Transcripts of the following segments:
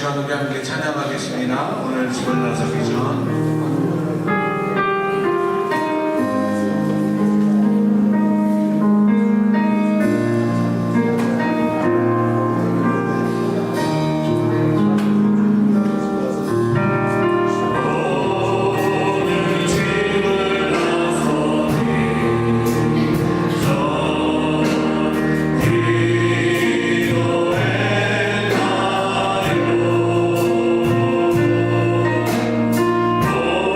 시간 우리 함께 찬양하겠습니다. 오늘 집을 나서기 전 오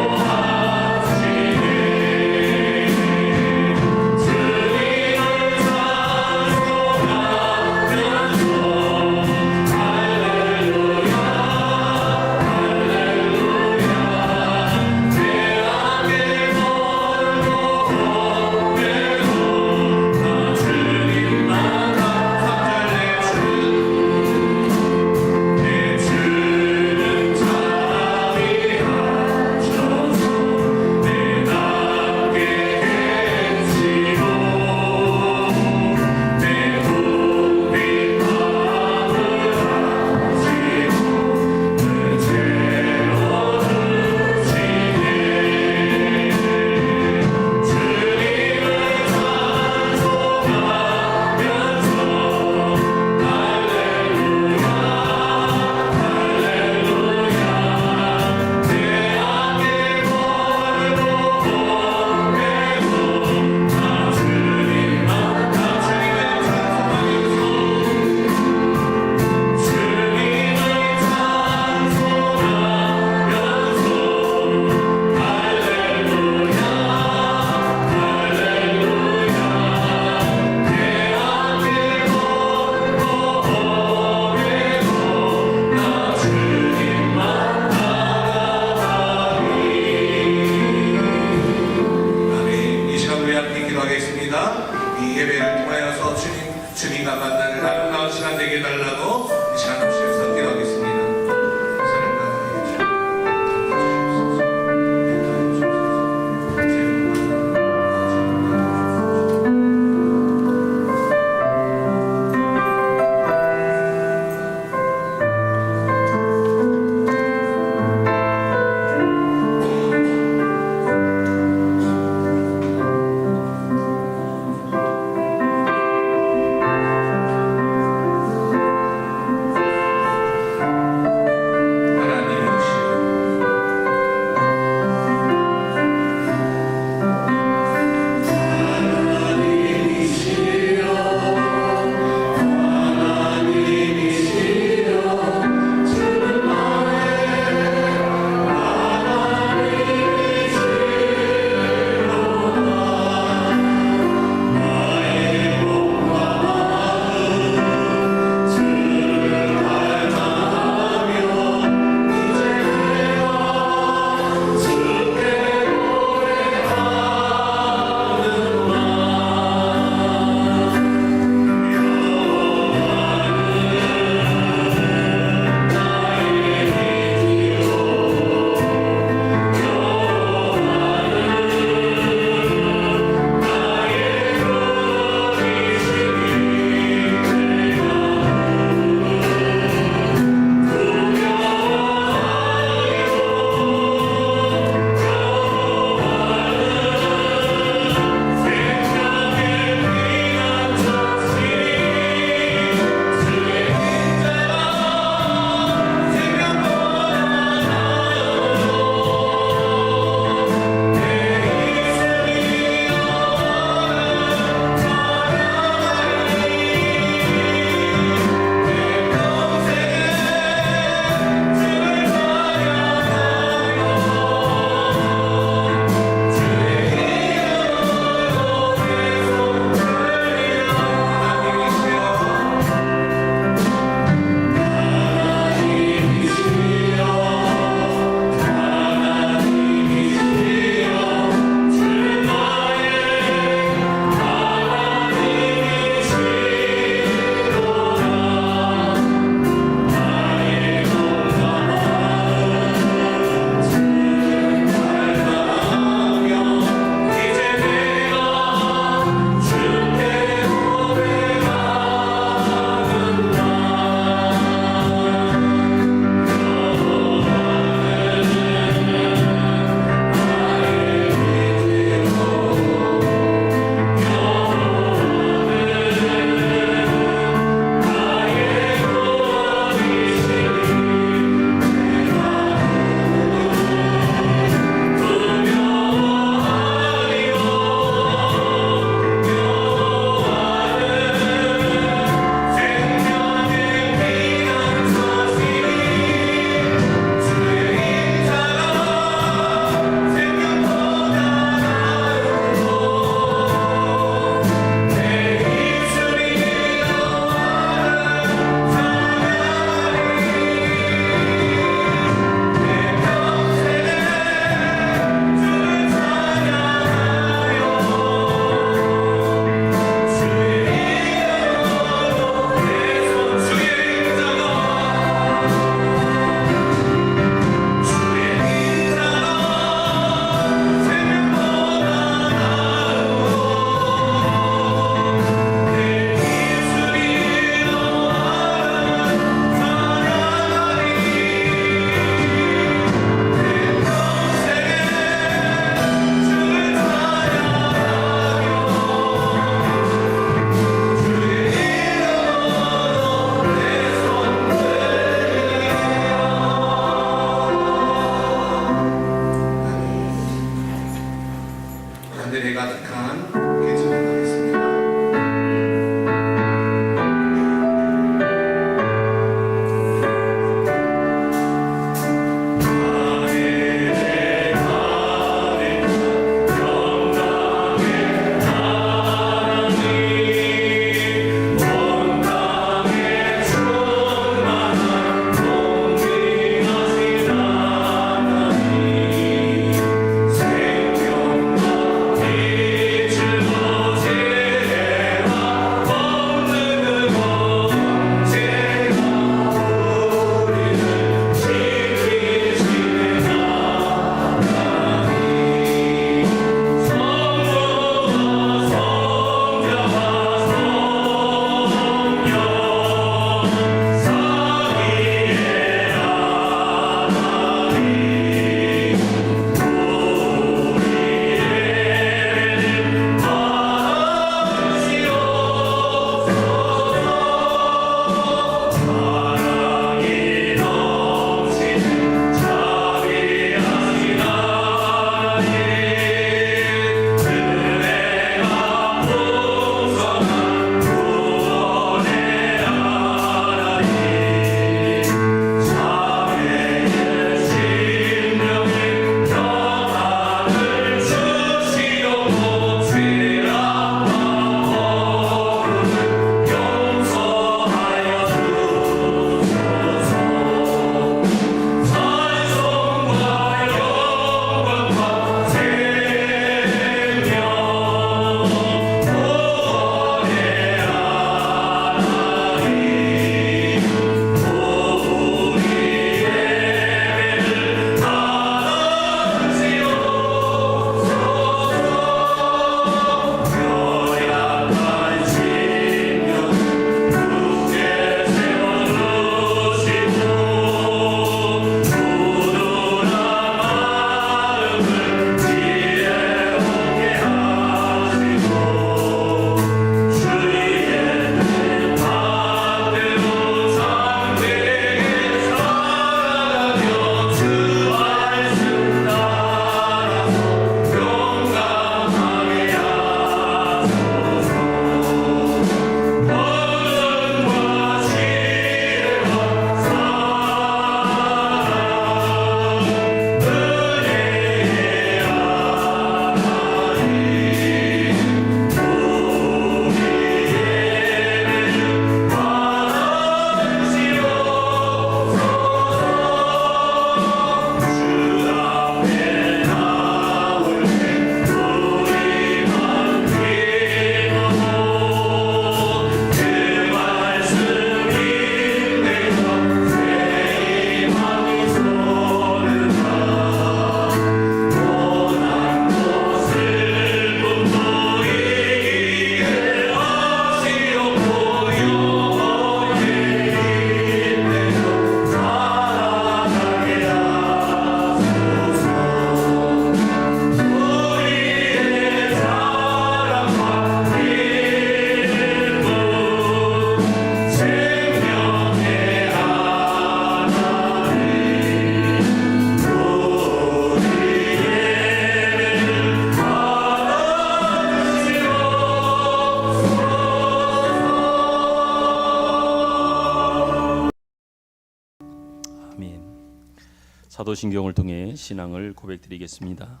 사도신경을 통해 신앙을 고백드리겠습니다.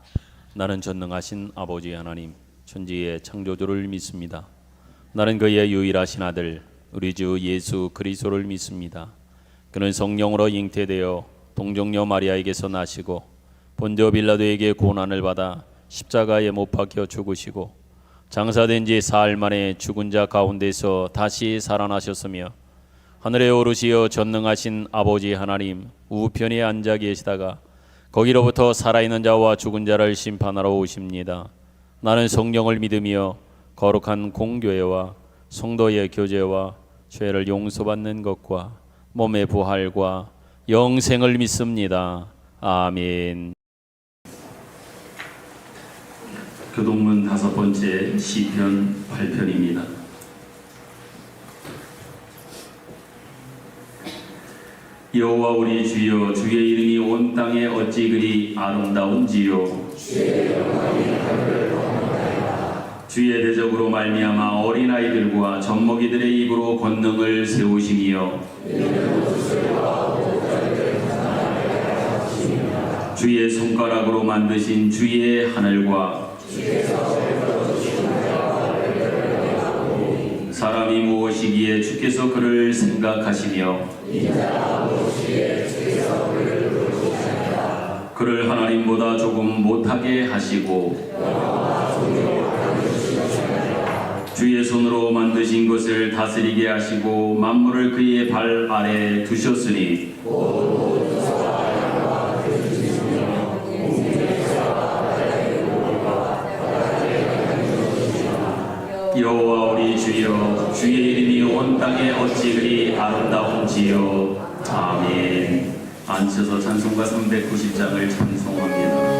나는 전능하신 아버지 하나님, 천지의 창조주를 믿습니다. 나는 그의 유일하신 아들, 우리 주 예수 그리스도를 믿습니다. 그는 성령으로 잉태되어 동정녀 마리아에게서 나시고 본저 빌라도에게 고난을 받아 십자가에 못 박혀 죽으시고 장사된 지 사흘 만에 죽은 자 가운데서 다시 살아나셨으며 하늘에 오르시어 전능하신 아버지 하나님 우편에 앉아 계시다가 거기로부터 살아있는 자와 죽은 자를 심판하러 오십니다. 나는 성령을 믿으며 거룩한 공교회와 성도의 교제와 죄를 용서받는 것과 몸의 부활과 영생을 믿습니다. 아멘. 교동문 5번째 시편 8편입니다. 여호와 우리 주여, 주의 이름이 온 땅에 어찌 그리 아름다운지요. 주의 대적으로 말미암아 어린아이들과 젖먹이들의 입으로 권능을 세우시며 주의 손가락으로 만드신 주의 하늘과 사람이 무엇이기에 주께서 그를 생각하시며 그를 하나님보다 조금 못하게 하시고 주의 손으로 만드신 것을 다스리게 하시고 만물을 그의 발 아래 두셨으니 여호와 우리 주여, 주의 이름이 온 땅에 어찌 그리 아름다운지요. 아멘. 앉혀서 찬송가 390장을 찬송합니다.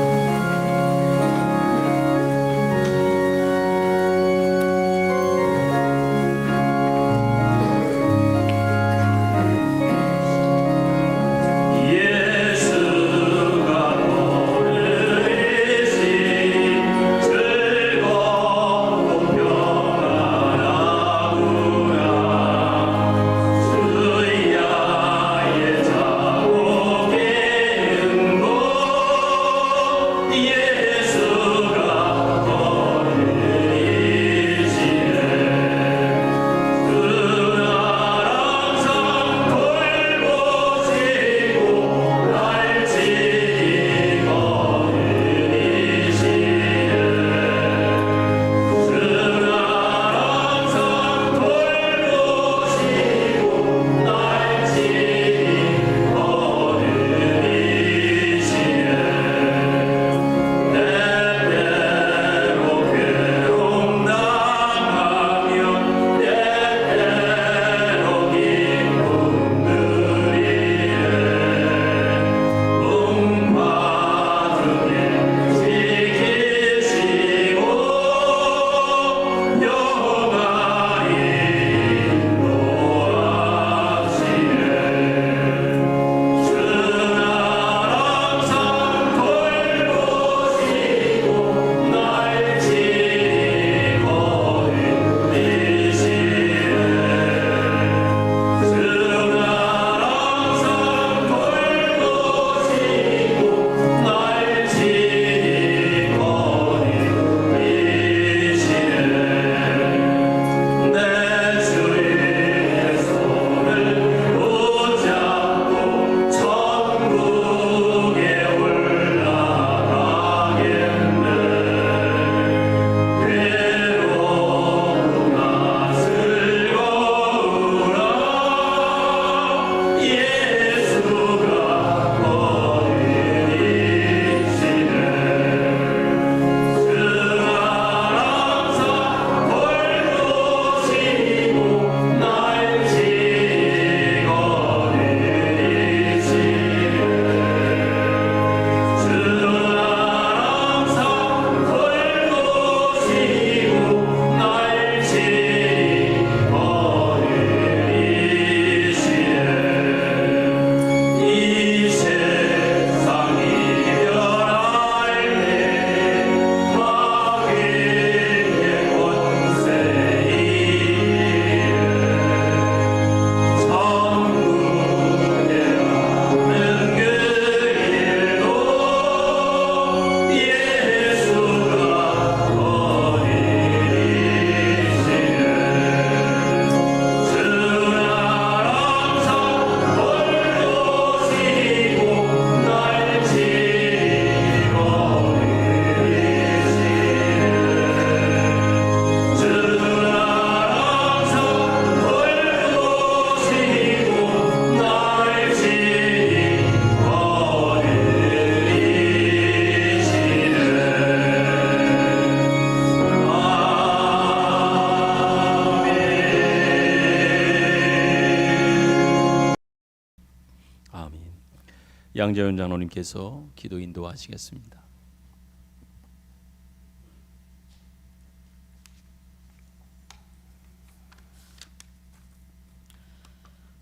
양재현 장로님께서 기도 인도하시겠습니다.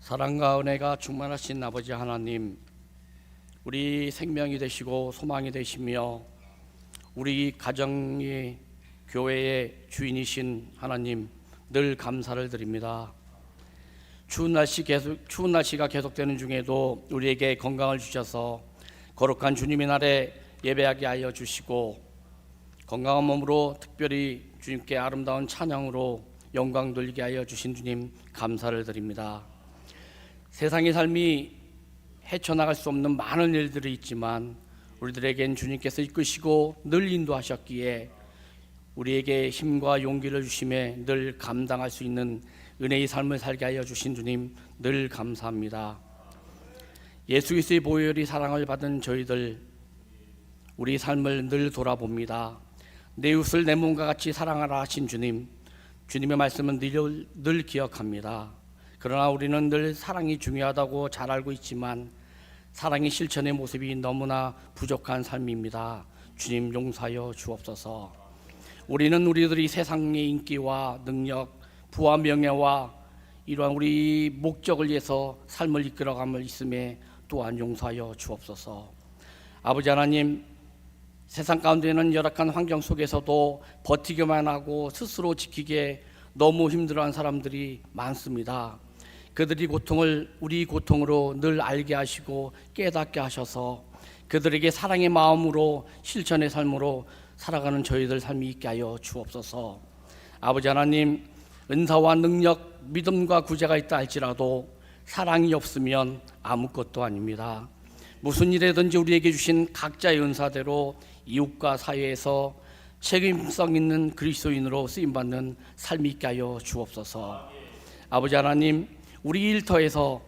사랑과 은혜가 충만하신 아버지 하나님, 우리 생명이 되시고 소망이 되시며 우리 가정이 교회의 주인이신 하나님, 늘 감사를 드립니다. 추운 날씨가 계속되는 중에도 우리에게 건강을 주셔서 거룩한 주님의 날에 예배하게 하여 주시고 건강한 몸으로 특별히 주님께 아름다운 찬양으로 영광 돌리게 하여 주신 주님 감사를 드립니다. 세상의 삶이 헤쳐나갈 수 없는 많은 일들이 있지만 우리들에겐 주님께서 이끄시고 늘 인도하셨기에 우리에게 힘과 용기를 주심에 늘 감당할 수 있는 은혜의 삶을 살게 하여 주신 주님 늘 감사합니다. 예수 그리스도의 보혈이 사랑을 받은 저희들, 우리 삶을 늘 돌아봅니다. 내 이웃을 내 몸과 같이 사랑하라 하신 주님, 주님의 말씀은 늘 기억합니다. 그러나 우리는 늘 사랑이 중요하다고 잘 알고 있지만 사랑의 실천의 모습이 너무나 부족한 삶입니다. 주님 용서하여 주옵소서. 우리는 우리들이 세상의 인기와 능력, 부와 명예와 이러한 우리 목적을 위해서 삶을 이끌어감을 있음에 또한 용서하여 주옵소서. 아버지 하나님, 세상 가운데는 열악한 환경 속에서도 버티기만 하고 스스로 지키기에 너무 힘들어하는 사람들이 많습니다. 그들이 고통을 우리 고통으로 늘 알게 하시고 깨닫게 하셔서 그들에게 사랑의 마음으로 실천의 삶으로 살아가는 저희들 삶이 있게 하여 주옵소서. 아버지 하나님, 은사와 능력, 믿음과 구제가 있다 할지라도 사랑이 없으면 아무것도 아닙니다. 무슨 일이든지 우리에게 주신 각자의 은사대로 이웃과 사회에서 책임성 있는 그리스도인으로 쓰임받는 삶이 있게 하여 주옵소서. 아버지 하나님, 우리 일터에서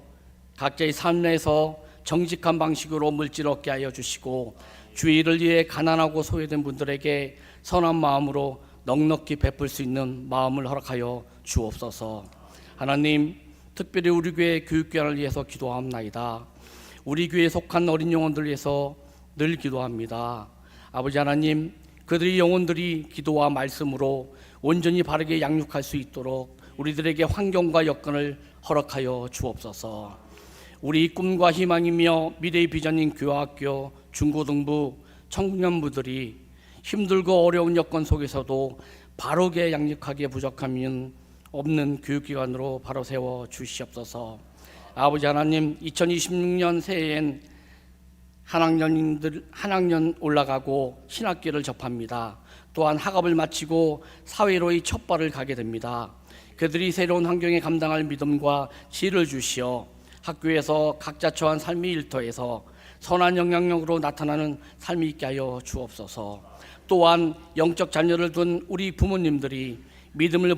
각자의 삶에서 정직한 방식으로 물질 얻게 하여 주시고 주의 일을 위해 가난하고 소외된 분들에게 선한 마음으로 넉넉히 베풀 수 있는 마음을 허락하여 주옵소서. 하나님, 특별히 우리 교회 교육기관을 위해서 기도합나이다. 우리 교회에 속한 어린 영혼들 위해서 늘 기도합니다. 아버지 하나님, 그들의 영혼들이 기도와 말씀으로 온전히 바르게 양육할 수 있도록 우리들에게 환경과 여건을 허락하여 주옵소서. 우리 꿈과 희망이며 미래의 비전인 교학교, 중고등부, 청년부들이 힘들고 어려운 여건 속에서도 바르게 양육하기에 부족함이 없는 교육기관으로 바로 세워 주시옵소서. 아버지 하나님, 2026년 새해엔 한 학년 올라가고 신학기를 접합니다. 또한 학업을 마치고 사회로의 첫 발을 가게 됩니다. 그들이 새로운 환경에 감당할 믿음과 지혜를 주시어 학교에서 각자 처한 삶의 일터에서 선한 영향력으로 나타나는 삶이 있게 하여 주옵소서. 또한 영적 자녀를 둔 우리 부모님들이 믿음의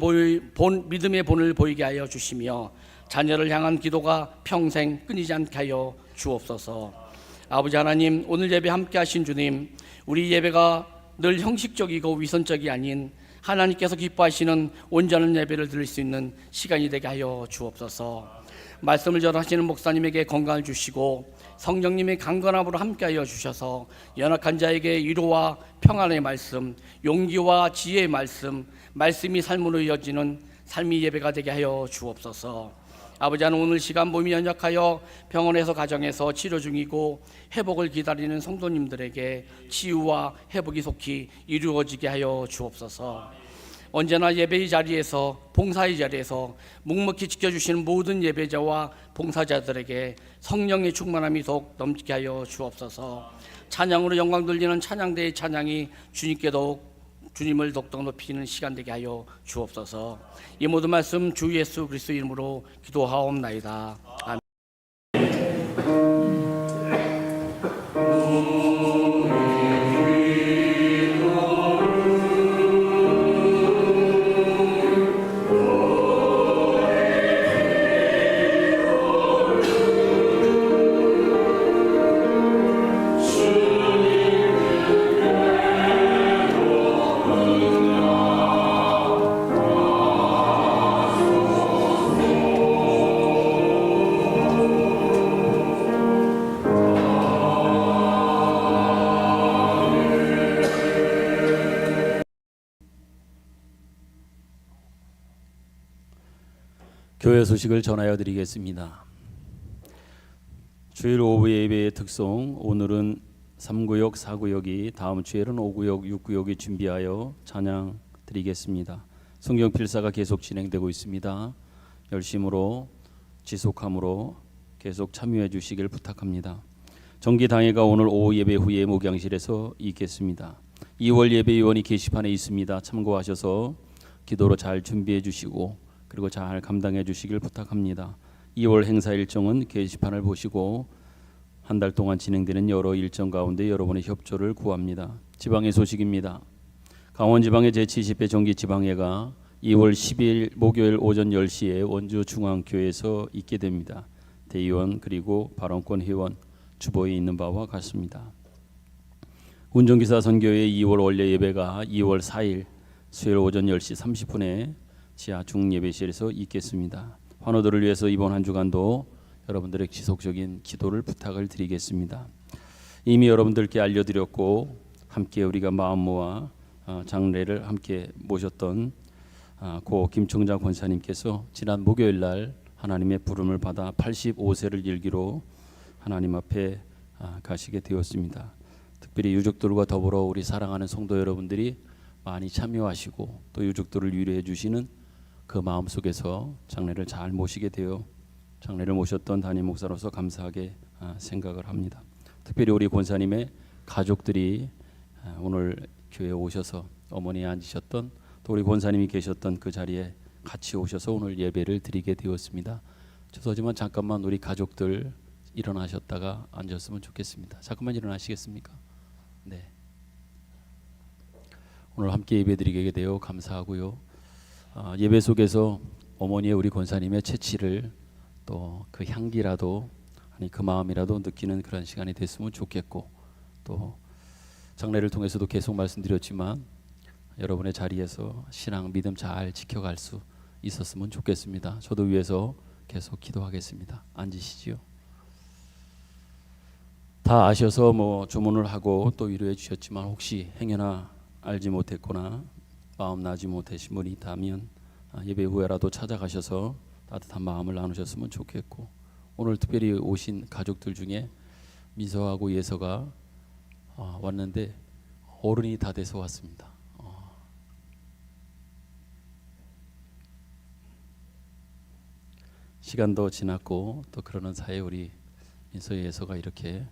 본을 보이게 하여 주시며 자녀를 향한 기도가 평생 끊이지 않게 하여 주옵소서. 아버지 하나님, 오늘 예배 함께 하신 주님, 우리 예배가 늘 형식적이고 위선적이 아닌 하나님께서 기뻐하시는 온전한 예배를 드릴 수 있는 시간이 되게 하여 주옵소서. 말씀을 전하시는 목사님에게 건강을 주시고 성령님의 강건함으로 함께하여 주셔서 연약한 자에게 위로와 평안의 말씀, 용기와 지혜의 말씀이 삶으로 이어지는 삶의 예배가 되게 하여 주옵소서. 아버지 하나님, 오늘 시간 몸이 연약하여 병원에서 가정에서 치료 중이고 회복을 기다리는 성도님들에게 치유와 회복이 속히 이루어지게 하여 주옵소서. 언제나 예배의 자리에서, 봉사의 자리에서 묵묵히 지켜주시는 모든 예배자와 봉사자들에게 성령의 충만함이 더욱 넘치게 하여 주옵소서. 찬양으로 영광 돌리는 찬양대의 찬양이 주님을 더욱 높이는 시간 되게 하여 주옵소서. 이 모든 말씀 주 예수 그리스도 이름으로 기도하옵나이다. 아멘. 교회 소식을 전하여 드리겠습니다. 주일 오후 예배의 특성, 오늘은 3구역, 4구역이, 다음 주에는 5구역, 6구역이 준비하여 찬양 드리겠습니다. 성경 필사가 계속 진행되고 있습니다. 열심으로 지속함으로 계속 참여해 주시길 부탁합니다. 정기당회가 오늘 오후 예배 후에 목양실에서 있겠습니다. 2월 예배위원이 게시판에 있습니다. 참고하셔서 기도로 잘 준비해 주시고 그리고 잘 감당해 주시길 부탁합니다. 2월 행사 일정은 게시판을 보시고 한 달 동안 진행되는 여러 일정 가운데 여러분의 협조를 구합니다. 지방의 소식입니다. 강원지방의 제70회 정기지방회가 2월 10일 목요일 오전 10시에 원주 중앙교회에서 있게 됩니다. 대의원 그리고 발언권 회원 주보에 있는 바와 같습니다. 운전기사 선교회 2월 원래 예배가 2월 4일 수요일 오전 10시 30분에 지하 중예배실에서 있겠습니다. 환우들을 위해서 이번 한 주간도 여러분들의 지속적인 기도를 부탁을 드리겠습니다. 이미 여러분들께 알려드렸고 함께 우리가 마음 모아 장례를 함께 모셨던 고 김총장 권사님께서 지난 목요일 날 하나님의 부름을 받아 85세를 일기로 하나님 앞에 가시게 되었습니다. 특별히 유족들과 더불어 우리 사랑하는 성도 여러분들이 많이 참여하시고 또 유족들을 위로해 주시는 그 마음 속에서 장례를 잘 모시게 되어 장례를 모셨던 담임 목사로서 감사하게 생각을 합니다. 특별히 우리 권사님의 가족들이 오늘 교회에 오셔서 어머니 앉으셨던 또 우리 권사님이 계셨던 그 자리에 같이 오셔서 오늘 예배를 드리게 되었습니다. 죄송하지만 잠깐만 우리 가족들 일어나셨다가 앉았으면 좋겠습니다. 잠깐만 일어나시겠습니까? 네. 오늘 함께 예배 드리게 되어 감사하고요. 예배 속에서 어머니의 우리 권사님의 채취를 또 그 향기라도 아니 그 마음이라도 느끼는 그런 시간이 됐으면 좋겠고 또 장례를 통해서도 계속 말씀드렸지만 여러분의 자리에서 신앙 믿음 잘 지켜갈 수 있었으면 좋겠습니다. 저도 위해서 계속 기도하겠습니다. 앉으시지요. 다 아셔서 뭐 주문을 하고 또 위로해 주셨지만 혹시 행여나 알지 못했거나 마음 나지 못하신 분이 있다면 예배 후에라도 찾아가셔서 따뜻한 마음을 나누셨으면 좋겠고 오늘 특별히 오신 가족들 중에 미서하고 예서가 왔는데 어른이 다 돼서 왔습니다. 시간도 지났고 또 그러는 사이에 우리 미서 예서가 이렇게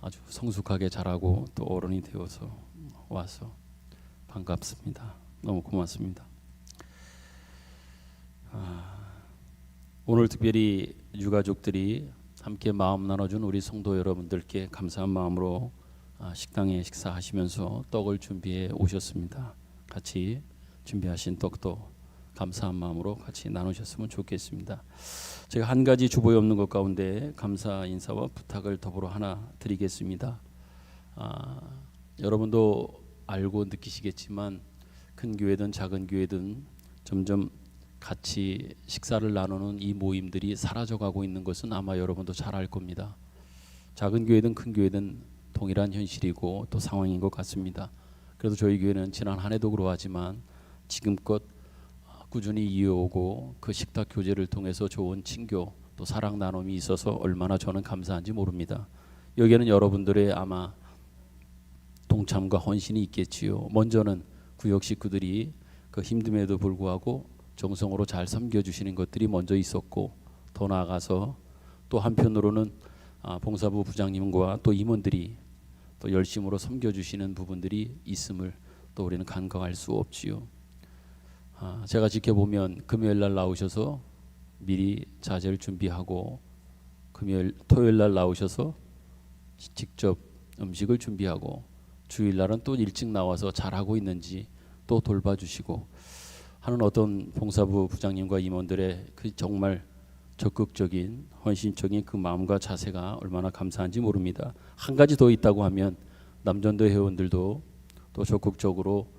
아주 성숙하게 자라고 또 어른이 되어서 와서 반갑습니다. 너무 고맙습니다. 오늘 특별히 유가족들이 함께 마음 나눠준 우리 성도 여러분들께 감사한 마음으로 식당에 식사하시면서 떡을 준비해 오셨습니다. 같이 준비하신 떡도 감사한 마음으로 같이 나누셨으면 좋겠습니다. 제가 한 가지 주보에 없는 것 가운데 감사 인사와 부탁을 더불어 하나 드리겠습니다. 여러분도 알고 느끼시겠지만 큰 교회든 작은 교회든 점점 같이 식사를 나누는 이 모임들이 사라져가고 있는 것은 아마 여러분도 잘 알 겁니다. 작은 교회든 큰 교회든 동일한 현실이고 또 상황인 것 같습니다. 그래도 저희 교회는 지난 한 해도 그러하지만 지금껏 꾸준히 이어오고 그 식탁 교제를 통해서 좋은 친교 또 사랑 나눔이 있어서 얼마나 저는 감사한지 모릅니다. 여기에는 여러분들의 아마 동참과 헌신이 있겠지요. 먼저는 구역 식구들이 그 힘듦에도 불구하고 정성으로 잘 섬겨주시는 것들이 먼저 있었고 더 나아가서 또 한편으로는 봉사부 부장님과 또 임원들이 또 열심으로 섬겨주시는 부분들이 있음을 또 우리는 간과할 수 없지요. 제가 지켜보면 금요일 날 나오셔서 미리 자재를 준비하고 토요일 날 나오셔서 직접 음식을 준비하고 주일 날은 또 일찍 나와서 잘하고 있는지 또 돌봐주시고 하는 어떤 봉사부 부장님과 임원들의 그 정말 적극적인 헌신적인 그 마음과 자세가 얼마나 감사한지 모릅니다. 한 가지 더 있다고 하면 남전도 회원들도 또 적극적으로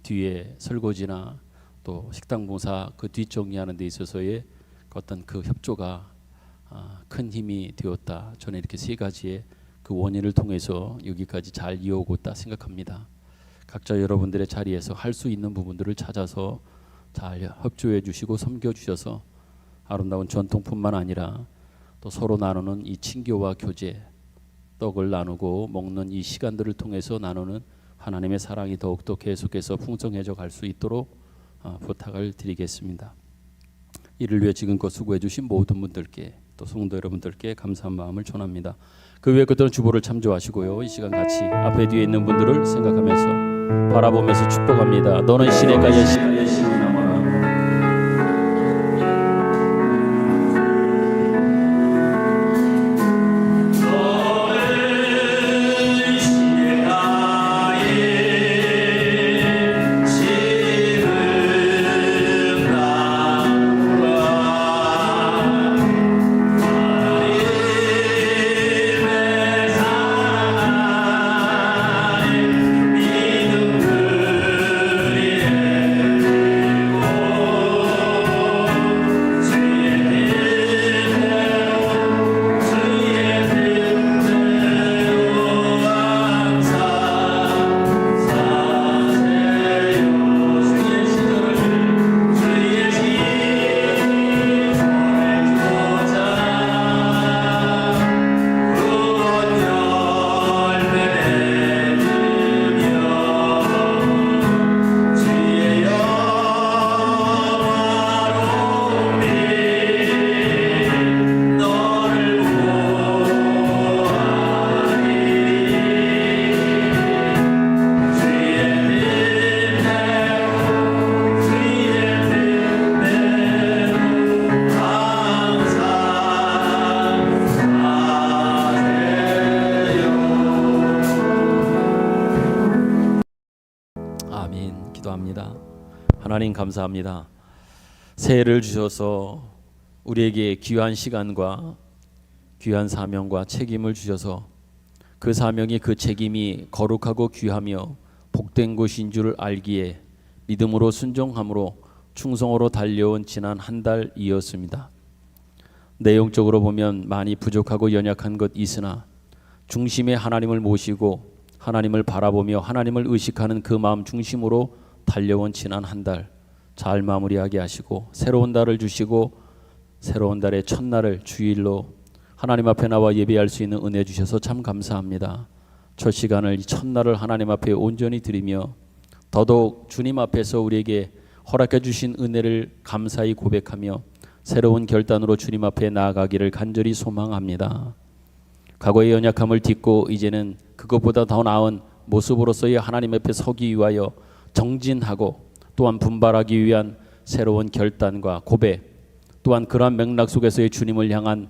뒤에 설거지나 또 식당 봉사 그 뒷정리하는 데 있어서의 어떤 그 협조가 큰 힘이 되었다. 저는 이렇게 세 가지의 그 원인을 통해서 여기까지 잘 이어오고 있다 생각합니다. 각자 여러분들의 자리에서 할 수 있는 부분들을 찾아서 잘 협조해 주시고 섬겨 주셔서 아름다운 전통뿐만 아니라 또 서로 나누는 이 친교와 교제, 떡을 나누고 먹는 이 시간들을 통해서 나누는 하나님의 사랑이 더욱더 계속해서 풍성해져 갈 수 있도록 부탁을 드리겠습니다. 이를 위해 지금껏 수고해 주신 모든 분들께 또 성도 여러분들께 감사한 마음을 전합니다. 그 외의 것들은 주보를 참조하시고요. 이 시간 같이 앞에 뒤에 있는 분들을 생각하면서 바라보면서 축복합니다. 너는 시내가에 심히 남아라. 아멘. 기도합니다. 하나님 감사합니다. 새해를 주셔서 우리에게 귀한 시간과 귀한 사명과 책임을 주셔서 그 사명이 그 책임이 거룩하고 귀하며 복된 것인 줄 알기에 믿음으로 순종함으로 충성으로 달려온 지난 한 달이었습니다. 내용적으로 보면 많이 부족하고 연약한 것 있으나 중심에 하나님을 모시고 하나님을 바라보며 하나님을 의식하는 그 마음 중심으로 달려온 지난 한 달 잘 마무리하게 하시고 새로운 달을 주시고 새로운 달의 첫날을 주일로 하나님 앞에 나와 예배할 수 있는 은혜 주셔서 참 감사합니다. 첫 시간을 이 첫날을 하나님 앞에 온전히 드리며 더더욱 주님 앞에서 우리에게 허락해 주신 은혜를 감사히 고백하며 새로운 결단으로 주님 앞에 나아가기를 간절히 소망합니다. 과거의 연약함을 딛고 이제는 그것보다 더 나은 모습으로서의 하나님 앞에 서기 위하여 정진하고 또한 분발하기 위한 새로운 결단과 고백, 또한 그러한 맥락 속에서의 주님을 향한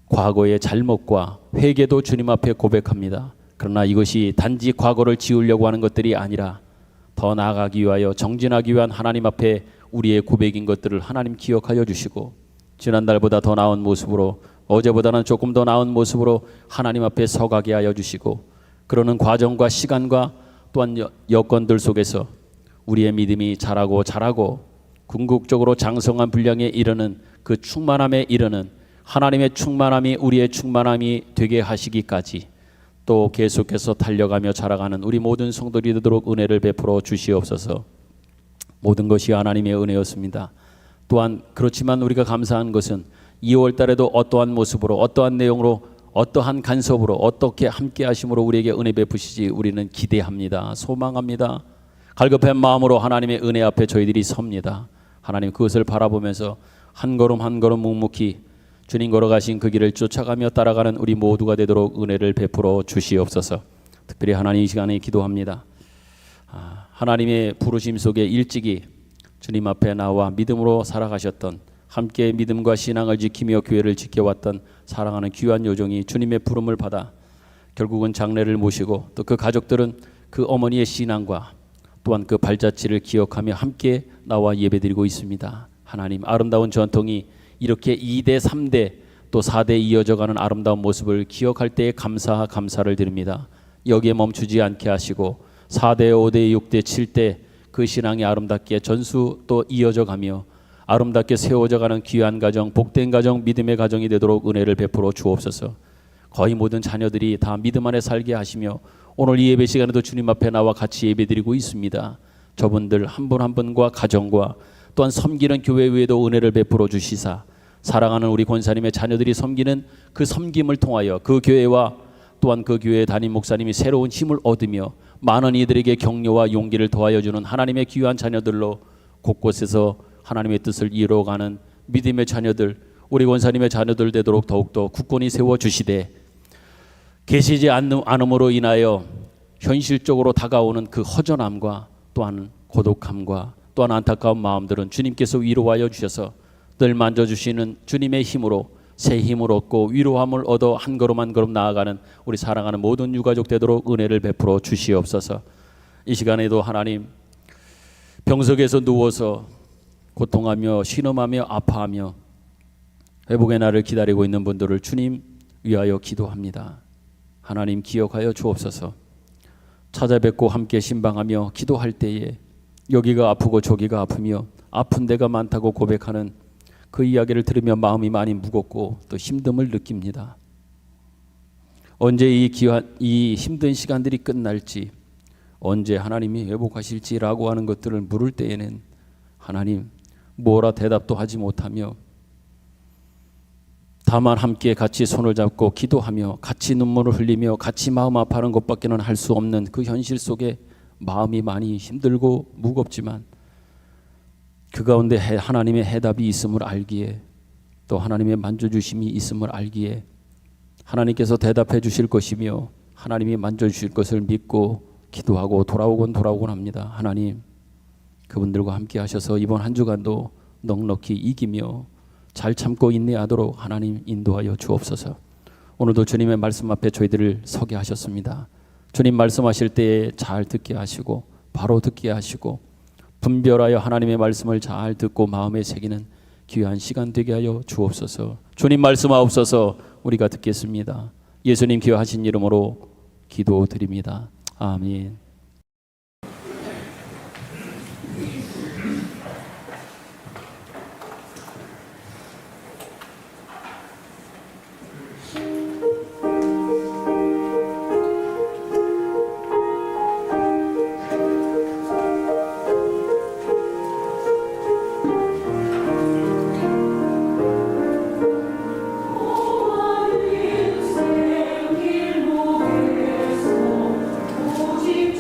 과거의 잘못과 회개도 주님 앞에 고백합니다. 그러나 이것이 단지 과거를 지우려고 하는 것들이 아니라 더 나아가기 위하여 정진하기 위한 하나님 앞에 우리의 고백인 것들을 하나님 기억하여 주시고 지난달보다 더 나은 모습으로 어제보다는 조금 더 나은 모습으로 하나님 앞에 서가게 하여 주시고 그러는 과정과 시간과 또한 여건들 속에서 우리의 믿음이 자라고 궁극적으로 장성한 분량에 이르는 그 충만함에 이르는 하나님의 충만함이 우리의 충만함이 되게 하시기까지 또 계속해서 달려가며 자라가는 우리 모든 성도들이 되도록 은혜를 베풀어 주시옵소서. 모든 것이 하나님의 은혜였습니다. 또한 그렇지만 우리가 감사한 것은 2월 달에도 어떠한 모습으로 어떠한 내용으로 어떠한 간섭으로 어떻게 함께 하심으로 우리에게 은혜 베푸시지 우리는 기대합니다. 소망합니다. 갈급한 마음으로 하나님의 은혜 앞에 저희들이 섭니다. 하나님 그것을 바라보면서 한 걸음 한 걸음 묵묵히 주님 걸어가신 그 길을 쫓아가며 따라가는 우리 모두가 되도록 은혜를 베풀어 주시옵소서. 특별히 하나님 이 시간에 기도합니다. 하나님의 부르심 속에 일찍이 주님 앞에 나와 믿음으로 살아가셨던 함께 믿음과 신앙을 지키며 교회를 지켜왔던 사랑하는 귀한 요정이 주님의 부름을 받아 결국은 장례를 모시고 또 그 가족들은 그 어머니의 신앙과 또한 그 발자취를 기억하며 함께 나와 예배드리고 있습니다. 하나님 아름다운 전통이 이렇게 2대 3대 또 4대 이어져가는 아름다운 모습을 기억할 때에 감사를 드립니다. 여기에 멈추지 않게 하시고 4대 5대 6대 7대 그 신앙이 아름답게 전수 또 이어져가며 아름답게 세워져가는 귀한 가정 복된 가정 믿음의 가정이 되도록 은혜를 베풀어 주옵소서. 거의 모든 자녀들이 다 믿음 안에 살게 하시며 오늘 이 예배 시간에도 주님 앞에 나와 같이 예배드리고 있습니다. 저분들 한 분 한 분과 가정과 또한 섬기는 교회 위에도 은혜를 베풀어 주시사 사랑하는 우리 권사님의 자녀들이 섬기는 그 섬김을 통하여 그 교회와 또한 그 교회의 담임 목사님이 새로운 힘을 얻으며 많은 이들에게 격려와 용기를 더하여 주는 하나님의 귀한 자녀들로 곳곳에서 하나님의 뜻을 이루어가는 믿음의 자녀들, 우리 권사님의 자녀들 되도록 더욱더 굳건히 세워주시되 계시지 않음으로 인하여 현실적으로 다가오는 그 허전함과 또한 고독함과 또한 안타까운 마음들은 주님께서 위로하여 주셔서 늘 만져주시는 주님의 힘으로 새 힘을 얻고 위로함을 얻어 한 걸음 한 걸음 나아가는 우리 사랑하는 모든 유가족 되도록 은혜를 베풀어 주시옵소서. 이 시간에도 하나님, 병석에서 누워서 고통하며 신음하며 아파하며 회복의 날을 기다리고 있는 분들을 주님 위하여 기도합니다. 하나님 기억하여 주옵소서. 찾아뵙고 함께 신방하며 기도할 때에 여기가 아프고 저기가 아프며 아픈 데가 많다고 고백하는 그 이야기를 들으며 마음이 많이 무겁고 또 힘듦을 느낍니다. 언제 이 힘든 시간들이 끝날지, 언제 하나님이 회복하실지라고 하는 것들을 물을 때에는 하나님 뭐라 대답도 하지 못하며 다만 함께 같이 손을 잡고 기도하며 같이 눈물을 흘리며 같이 마음 아파하는 것밖에는 할 수 없는 그 현실 속에 마음이 많이 힘들고 무겁지만 그 가운데 하나님의 해답이 있음을 알기에 또 하나님의 만져주심이 있음을 알기에 하나님께서 대답해 주실 것이며 하나님이 만져주실 것을 믿고 기도하고 돌아오곤 합니다. 하나님 그분들과 함께 하셔서 이번 한 주간도 넉넉히 이기며 잘 참고 인내하도록 하나님 인도하여 주옵소서. 오늘도 주님의 말씀 앞에 저희들을 서게 하셨습니다. 주님 말씀하실 때에 잘 듣게 하시고 바로 듣게 하시고 분별하여 하나님의 말씀을 잘 듣고 마음에 새기는 귀한 시간 되게 하여 주옵소서. 주님 말씀하옵소서. 우리가 듣겠습니다. 예수님 귀하신 이름으로 기도드립니다. 아멘. 생길 목에서 오직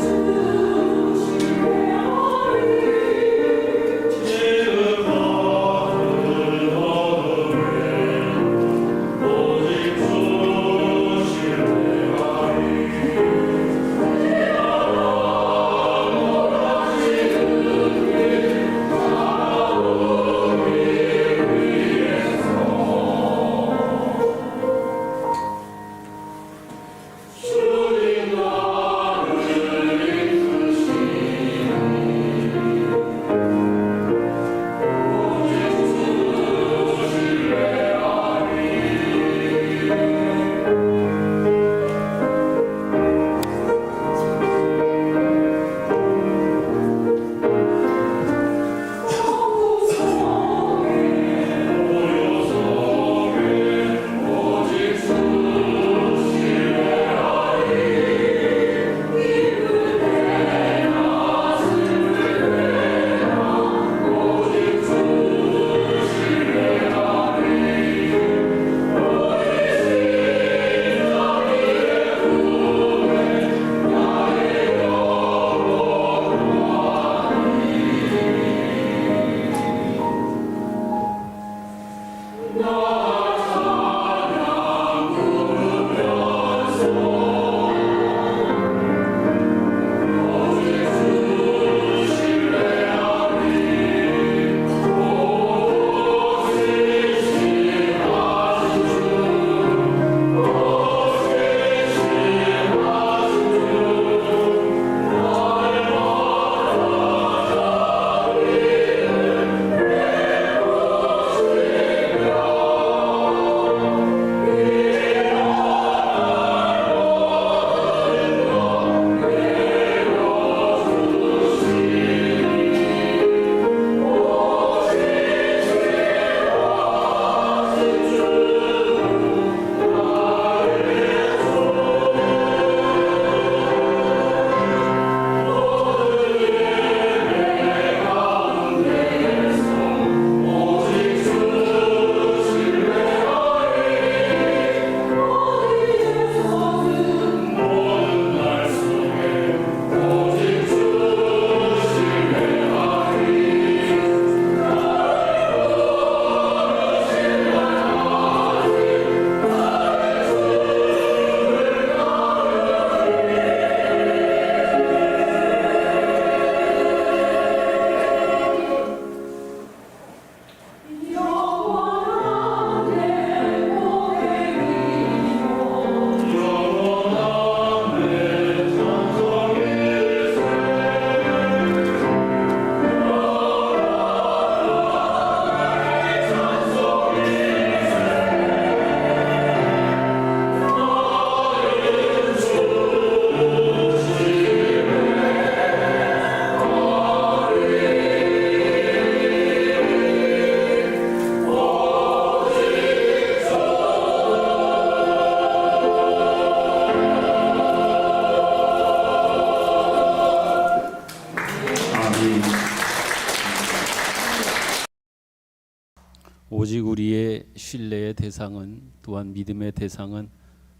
오직 우리의 신뢰의 대상은, 또한 믿음의 대상은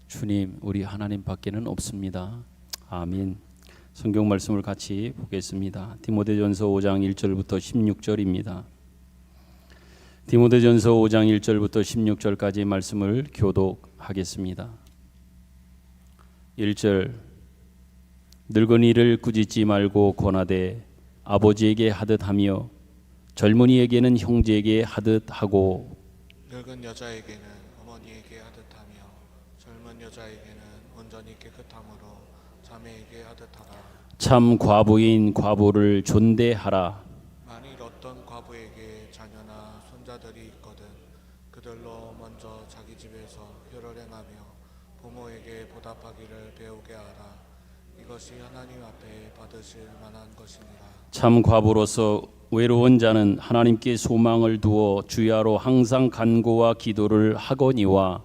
주님, 우리 하나님밖에는 없습니다. 아멘. 성경 말씀을 같이 보겠습니다. 디모데전서 5장 1절부터 16절입니다. 디모데전서 5장 1절부터 16절까지 말씀을 교독하겠습니다. 1절. 늙은이를 꾸짖지 말고 권하되 아버지에게 하듯 하며 젊은이에게는 형제에게 하듯 하고 늙은 여자에게는 어머니에게 하듯 하며 젊은 여자에게는 온전히 깨끗함으로 자매에게 하듯 하라. 참 과부인 과부를 존대하라. 만일 어떤 과부에게 자녀나 손자들이 있거든 그들로 먼저 자기 집에서 효를 행하며 부모에게 보답하기를 배우게 하라. 이것이 하나님 앞에 받으실 만한 것이니라. 참 과부로서 외로운 자는 하나님께 소망을 두어 주야로 항상 간구와 기도를 하거니와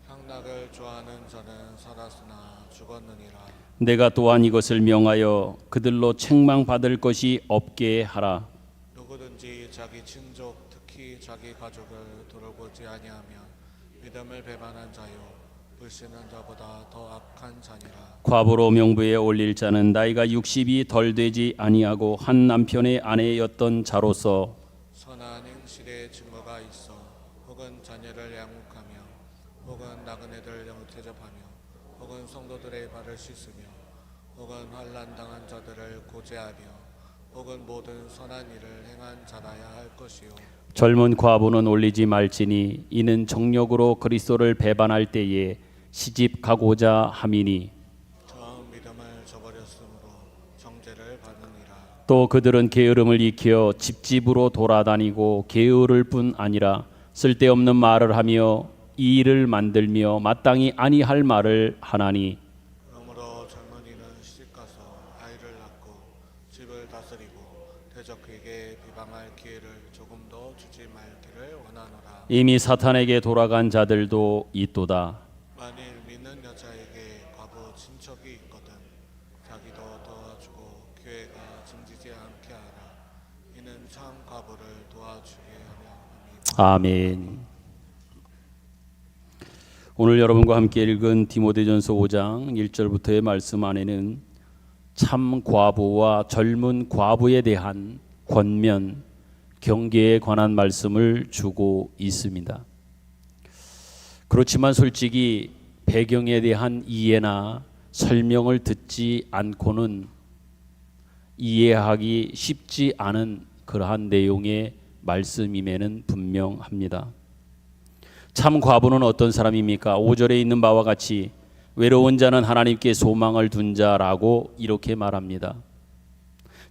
향락을 좋아하는 자는 살았으나 죽었느니라. 내가 또한 이것을 명하여 그들로 책망받을 것이 없게 하라. 누구든지 자기 친족 특히 자기 가족을 돌아보지 아니하면 믿음을 배반한 자요 불신한 자보다 더 악한 자니라. 과부로 명부에 올릴 자는 나이가 60이 덜 되지 아니하고 한 남편의 아내였던 자로서 선한 행실의 증거가 있어 혹은 자녀를 양육하며 혹은 나그네들 대접하며 혹은 성도들의 발을 씻으며 혹은 환난 당한 자들을 고제하며 혹은 모든 선한 일을 행한 자라야 할 것이요. 젊은 과부는 올리지 말지니 이는 정력으로 그리스도를 배반할 때에 시집 가고자 함이니 처음 믿음을 저버렸으므로 정죄를 받으니라. 또 그들은 게으름을 익혀 집집으로 돌아다니고 게으를 뿐 아니라 쓸데없는 말을 하며 이의를 만들며 마땅히 아니할 말을 하나니 그러므로 젊은이는 시집가서 아이를 낳고 집을 다스리고 대적에게 비방할 기회를 조금 더 주지 말기를 원하노라. 이미 사탄에게 돌아간 자들도 있도다. 만일 믿는 여자에게 과부 친척이 있거든 자기도 도와주고 교회가 짐지지 않게 하라. 이는 참 과부를 도와주게 하려 함이라. 아멘. 오늘 여러분과 함께 읽은 디모데전서 5장 1절부터의 말씀 안에는 참 과부와 젊은 과부에 대한 권면, 경계에 관한 말씀을 주고 있습니다. 그렇지만 솔직히 배경에 대한 이해나 설명을 듣지 않고는 이해하기 쉽지 않은 그러한 내용의 말씀임에는 분명합니다. 참 과부는 어떤 사람입니까? 5절에 있는 바와 같이 외로운 자는 하나님께 소망을 둔 자라고 이렇게 말합니다.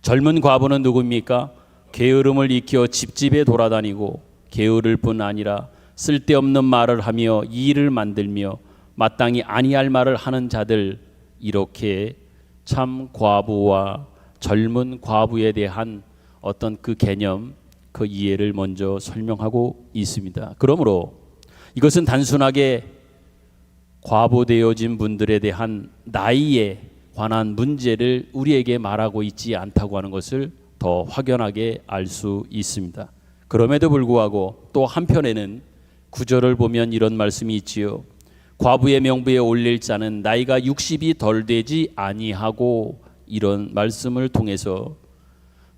젊은 과부는 누구입니까? 게으름을 익혀 집집에 돌아다니고 게으를 뿐 아니라 쓸데없는 말을 하며 이의를 만들며 마땅히 아니할 말을 하는 자들, 이렇게 참 과부와 젊은 과부에 대한 어떤 그 개념, 그 이해를 먼저 설명하고 있습니다. 그러므로 이것은 단순하게 과부되어진 분들에 대한 나이에 관한 문제를 우리에게 말하고 있지 않다고 하는 것을 더 확연하게 알 수 있습니다. 그럼에도 불구하고 또 한편에는 구절을 보면 이런 말씀이 있지요. 과부의 명부에 올릴 자는 나이가 60이 덜 되지 아니하고, 이런 말씀을 통해서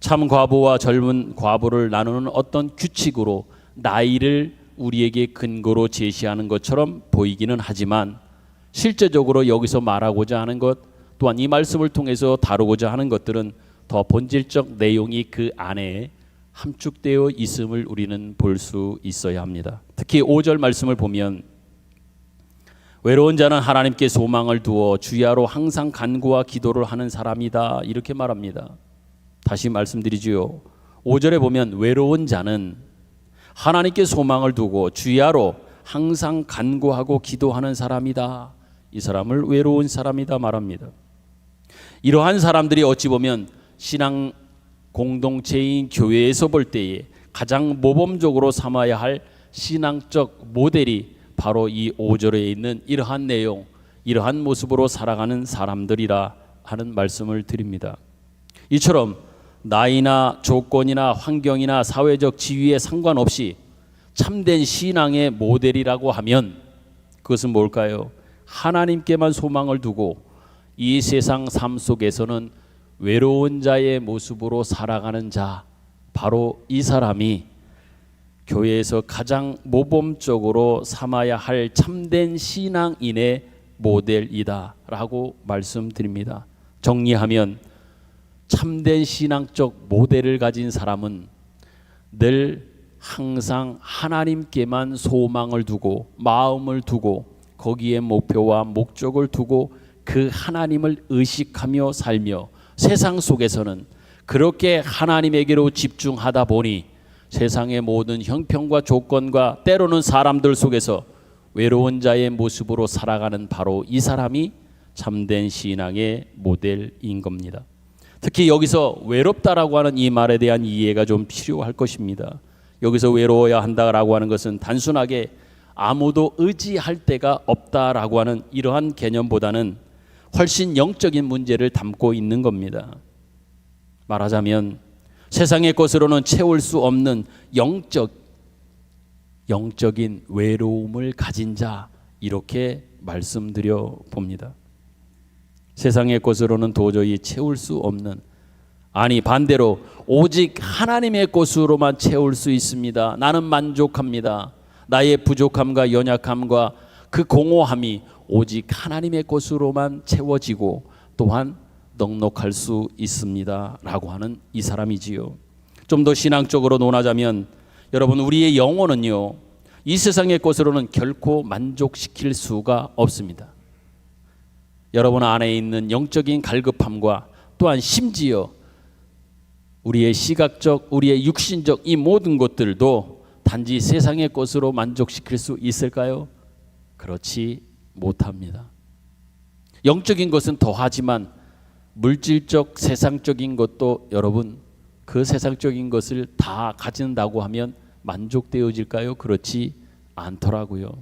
참 과부와 젊은 과부를 나누는 어떤 규칙으로 나이를 우리에게 근거로 제시하는 것처럼 보이기는 하지만 실제적으로 여기서 말하고자 하는 것, 또한 이 말씀을 통해서 다루고자 하는 것들은 더 본질적 내용이 그 안에 함축되어 있음을 우리는 볼 수 있어야 합니다. 특히 5절 말씀을 보면 외로운 자는 하나님께 소망을 두어 주야로 항상 간구와 기도를 하는 사람이다, 이렇게 말합니다. 다시 말씀드리지요. 5절에 보면 외로운 자는 하나님께 소망을 두고 주야로 항상 간구하고 기도하는 사람이다. 이 사람을 외로운 사람이다 말합니다. 이러한 사람들이 어찌 보면 신앙 공동체인 교회에서 볼 때에 가장 모범적으로 삼아야 할 신앙적 모델이 바로 이 5절에 있는 이러한 내용, 이러한 모습으로 살아가는 사람들이라 하는 말씀을 드립니다. 이처럼 나이나 조건이나 환경이나 사회적 지위에 상관없이 참된 신앙의 모델이라고 하면 그것은 뭘까요? 하나님께만 소망을 두고 이 세상 삶 속에서는 외로운 자의 모습으로 살아가는 자, 바로 이 사람이 교회에서 가장 모범적으로 삼아야 할 참된 신앙인의 모델이다 라고 말씀드립니다. 정리하면 참된 신앙적 모델을 가진 사람은 늘 항상 하나님께만 소망을 두고 마음을 두고 거기에 목표와 목적을 두고 그 하나님을 의식하며 살며 세상 속에서는 그렇게 하나님에게로 집중하다 보니 세상의 모든 형편과 조건과 때로는 사람들 속에서 외로운 자의 모습으로 살아가는 바로 이 사람이 참된 신앙의 모델인 겁니다. 특히 여기서 외롭다라고 하는 이 말에 대한 이해가 좀 필요할 것입니다. 여기서 외로워야 한다라고 하는 것은 단순하게 아무도 의지할 데가 없다라고 하는 이러한 개념보다는 훨씬 영적인 문제를 담고 있는 겁니다. 말하자면 세상의 것으로는 채울 수 없는 영적인 외로움을 가진 자, 이렇게 말씀드려 봅니다. 세상의 것으로는 도저히 채울 수 없는, 아니 반대로 오직 하나님의 것으로만 채울 수 있습니다. 나는 만족합니다. 나의 부족함과 연약함과 그 공허함이 오직 하나님의 것으로만 채워지고 또한 넉넉할 수 있습니다 라고 하는 이 사람이지요. 좀 더 신앙적으로 논하자면 여러분, 우리의 영혼은요, 이 세상의 것으로는 결코 만족시킬 수가 없습니다. 여러분 안에 있는 영적인 갈급함과 또한 심지어 우리의 시각적, 우리의 육신적 이 모든 것들도 단지 세상의 것으로 만족시킬 수 있을까요? 그렇지 못합니다. 영적인 것은 더하지만 물질적, 세상적인 것도 여러분, 그 세상적인 것을 다 가진다고 하면 만족되어질까요? 그렇지 않더라고요.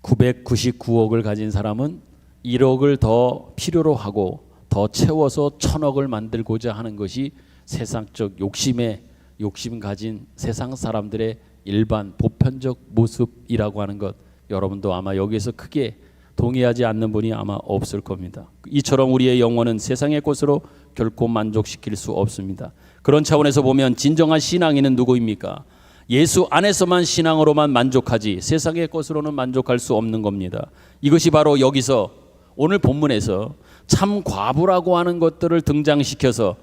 999억을 가진 사람은 1억을 더 필요로 하고 더 채워서 1000억을 만들고자 하는 것이 세상적 욕심 가진 세상 사람들의 일반 보편적 모습이라고 하는 것, 여러분도 아마 여기에서 크게 동의하지 않는 분이 아마 없을 겁니다. 이처럼 우리의 영혼은 세상의 것으로 결코 만족시킬 수 없습니다. 그런 차원에서 보면 진정한 신앙인은 누구입니까? 예수 안에서만 신앙으로만 만족하지 세상의 것으로는 만족할 수 없는 겁니다. 이것이 바로 여기서 오늘 본문에서 참 과부라고 하는 것들을 등장시켜서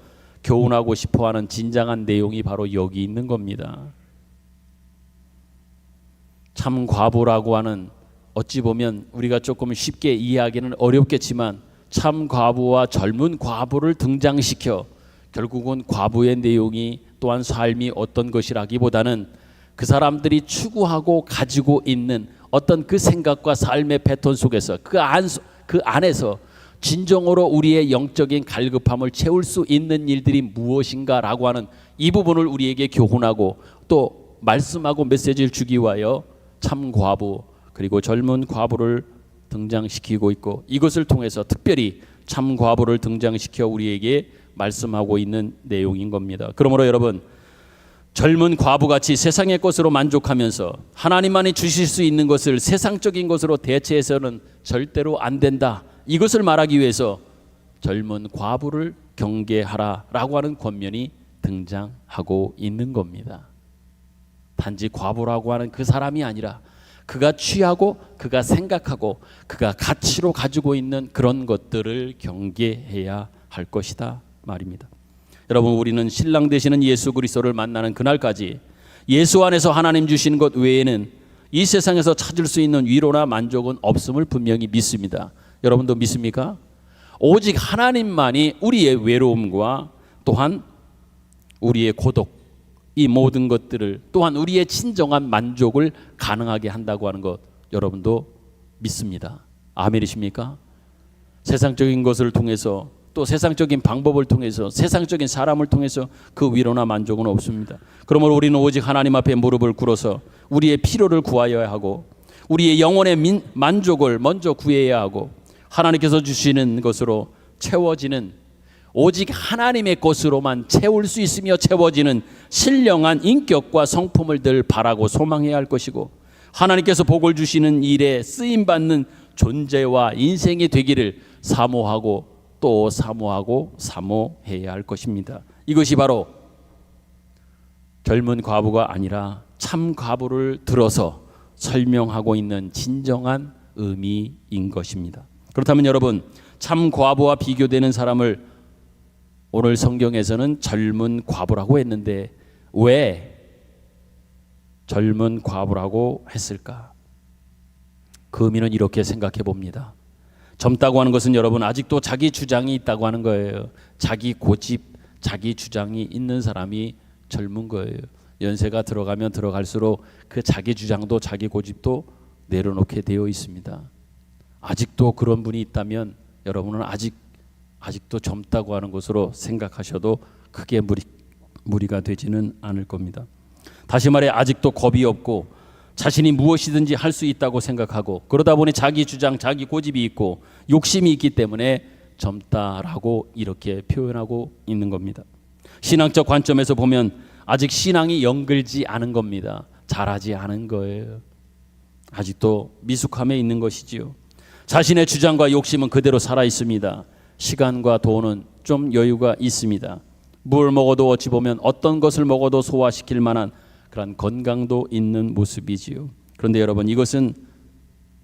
교훈하고 싶어하는 진정한 내용이 바로 여기 있는 겁니다. 참 과부라고 하는, 어찌 보면 우리가 조금 쉽게 이해하기는 어렵겠지만 참 과부와 젊은 과부를 등장시켜 결국은 과부의 내용이 또한 삶이 어떤 것이라기보다는 그 사람들이 추구하고 가지고 있는 어떤 그 생각과 삶의 패턴 속에서 그 안에서 진정으로 우리의 영적인 갈급함을 채울 수 있는 일들이 무엇인가라고 하는 이 부분을 우리에게 교훈하고 또 말씀하고 메시지를 주기 위하여 참 과부 그리고 젊은 과부를 등장시키고 있고, 이것을 통해서 특별히 참 과부를 등장시켜 우리에게 말씀하고 있는 내용인 겁니다. 그러므로 여러분, 젊은 과부같이 세상의 것으로 만족하면서 하나님만이 주실 수 있는 것을 세상적인 것으로 대체해서는 절대로 안 된다, 이것을 말하기 위해서 젊은 과부를 경계하라라고 하는 권면이 등장하고 있는 겁니다. 단지 과부라고 하는 그 사람이 아니라 그가 취하고 그가 생각하고 그가 가치로 가지고 있는 그런 것들을 경계해야 할 것이다 말입니다. 여러분, 우리는 신랑 되시는 예수 그리스도를 만나는 그날까지 예수 안에서 하나님 주시는 것 외에는 이 세상에서 찾을 수 있는 위로나 만족은 없음을 분명히 믿습니다. 여러분도 믿습니까? 오직 하나님만이 우리의 외로움과 또한 우리의 고독, 이 모든 것들을 또한 우리의 진정한 만족을 가능하게 한다고 하는 것, 여러분도 믿습니다. 아멘이십니까? 세상적인 것을 통해서 또 세상적인 방법을 통해서 세상적인 사람을 통해서 그 위로나 만족은 없습니다. 그러므로 우리는 오직 하나님 앞에 무릎을 꿇어서 우리의 필요를 구하여야 하고 우리의 영혼의 만족을 먼저 구해야 하고 하나님께서 주시는 것으로 채워지는 오직 하나님의 것으로만 채울 수 있으며 채워지는 신령한 인격과 성품을 늘 바라고 소망해야 할 것이고, 하나님께서 복을 주시는 일에 쓰임받는 존재와 인생이 되기를 사모하고 또 사모하고 사모해야 할 것입니다. 이것이 바로 젊은 과부가 아니라 참 과부를 들어서 설명하고 있는 진정한 의미인 것입니다. 그렇다면 여러분, 참 과부와 비교되는 사람을 오늘 성경에서는 젊은 과부라고 했는데 왜 젊은 과부라고 했을까? 그 의미는 이렇게 생각해 봅니다. 젊다고 하는 것은 여러분 아직도 자기 주장이 있다고 하는 거예요. 자기 고집, 자기 주장이 있는 사람이 젊은 거예요. 연세가 들어가면 들어갈수록 그 자기 주장도 자기 고집도 내려놓게 되어 있습니다. 아직도 그런 분이 있다면 여러분은 아직도 젊다고 하는 것으로 생각하셔도 크게 무리가 되지는 않을 겁니다. 다시 말해 아직도 겁이 없고 자신이 무엇이든지 할 수 있다고 생각하고, 그러다 보니 자기 주장, 자기 고집이 있고 욕심이 있기 때문에 젊다라고 이렇게 표현하고 있는 겁니다. 신앙적 관점에서 보면 아직 신앙이 영글지 않은 겁니다. 자라지 않은 거예요. 아직도 미숙함에 있는 것이지요. 자신의 주장과 욕심은 그대로 살아 있습니다. 시간과 돈은 좀 여유가 있습니다. 뭘 먹어도 어찌 보면 어떤 것을 먹어도 소화시킬 만한 그런 건강도 있는 모습이지요. 그런데 여러분, 이것은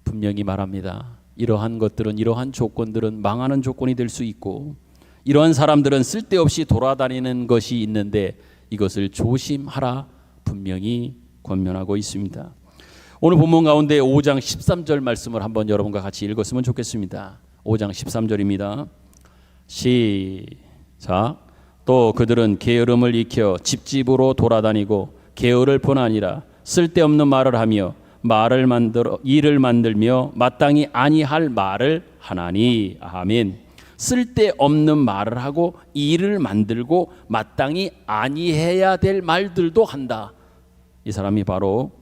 분명히 말합니다. 이러한 것들은, 이러한 조건들은 망하는 조건이 될 수 있고, 이러한 사람들은 쓸데없이 돌아다니는 것이 있는데 이것을 조심하라 분명히 권면하고 있습니다. 오늘 본문 가운데 5장 13절 말씀을 한번 여러분과 같이 읽었으면 좋겠습니다. 5장 13절입니다. 시작. 또 그들은 게으름을 익혀 집집으로 돌아다니고 게으를 뿐 아니라 쓸데없는 말을 하며 일을 만들며 마땅히 아니할 말을 하나니. 아멘. 쓸데없는 말을 하고 일을 만들고 마땅히 아니해야 될 말들도 한다. 이 사람이 바로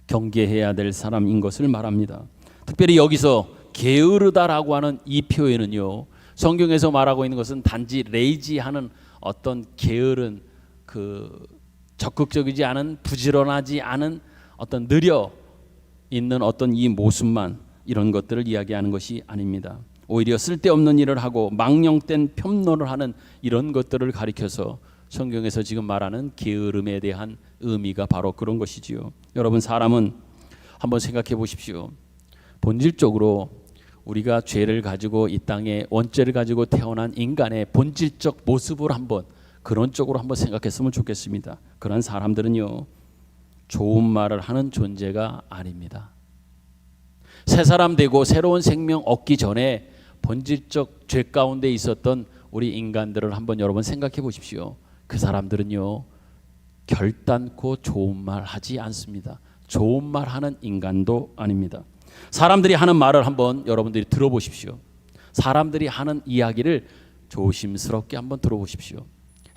경계해야 될 사람인 것을 말합니다. 특별히 여기서 게으르다라고 하는 이 표현은요, 성경에서 말하고 있는 것은 단지 레이지하는 어떤 게으른, 적극적이지 않은, 부지런하지 않은, 어떤 느려 있는 어떤 이 모습만, 이런 것들을 이야기하는 것이 아닙니다. 오히려 쓸데없는 일을 하고 망령된 편론을 하는 이런 것들을 가리켜서 성경에서 지금 말하는 게으름에 대한 의미가 바로 그런 것이지요. 여러분, 사람은 한번 생각해 보십시오. 본질적으로 우리가 죄를 가지고 이 땅에 원죄를 가지고 태어난 인간의 본질적 모습을 한번 그런 쪽으로 한번 생각했으면 좋겠습니다. 그런 사람들은요, 좋은 말을 하는 존재가 아닙니다. 새 사람 되고 새로운 생명 얻기 전에 본질적 죄 가운데 있었던 우리 인간들을 한번 여러분 생각해 보십시오. 그 사람들은요, 결단코 좋은 말 하지 않습니다. 좋은 말 하는 인간도 아닙니다. 사람들이 하는 말을 한번 여러분들이 들어보십시오. 사람들이 하는 이야기를 조심스럽게 한번 들어보십시오.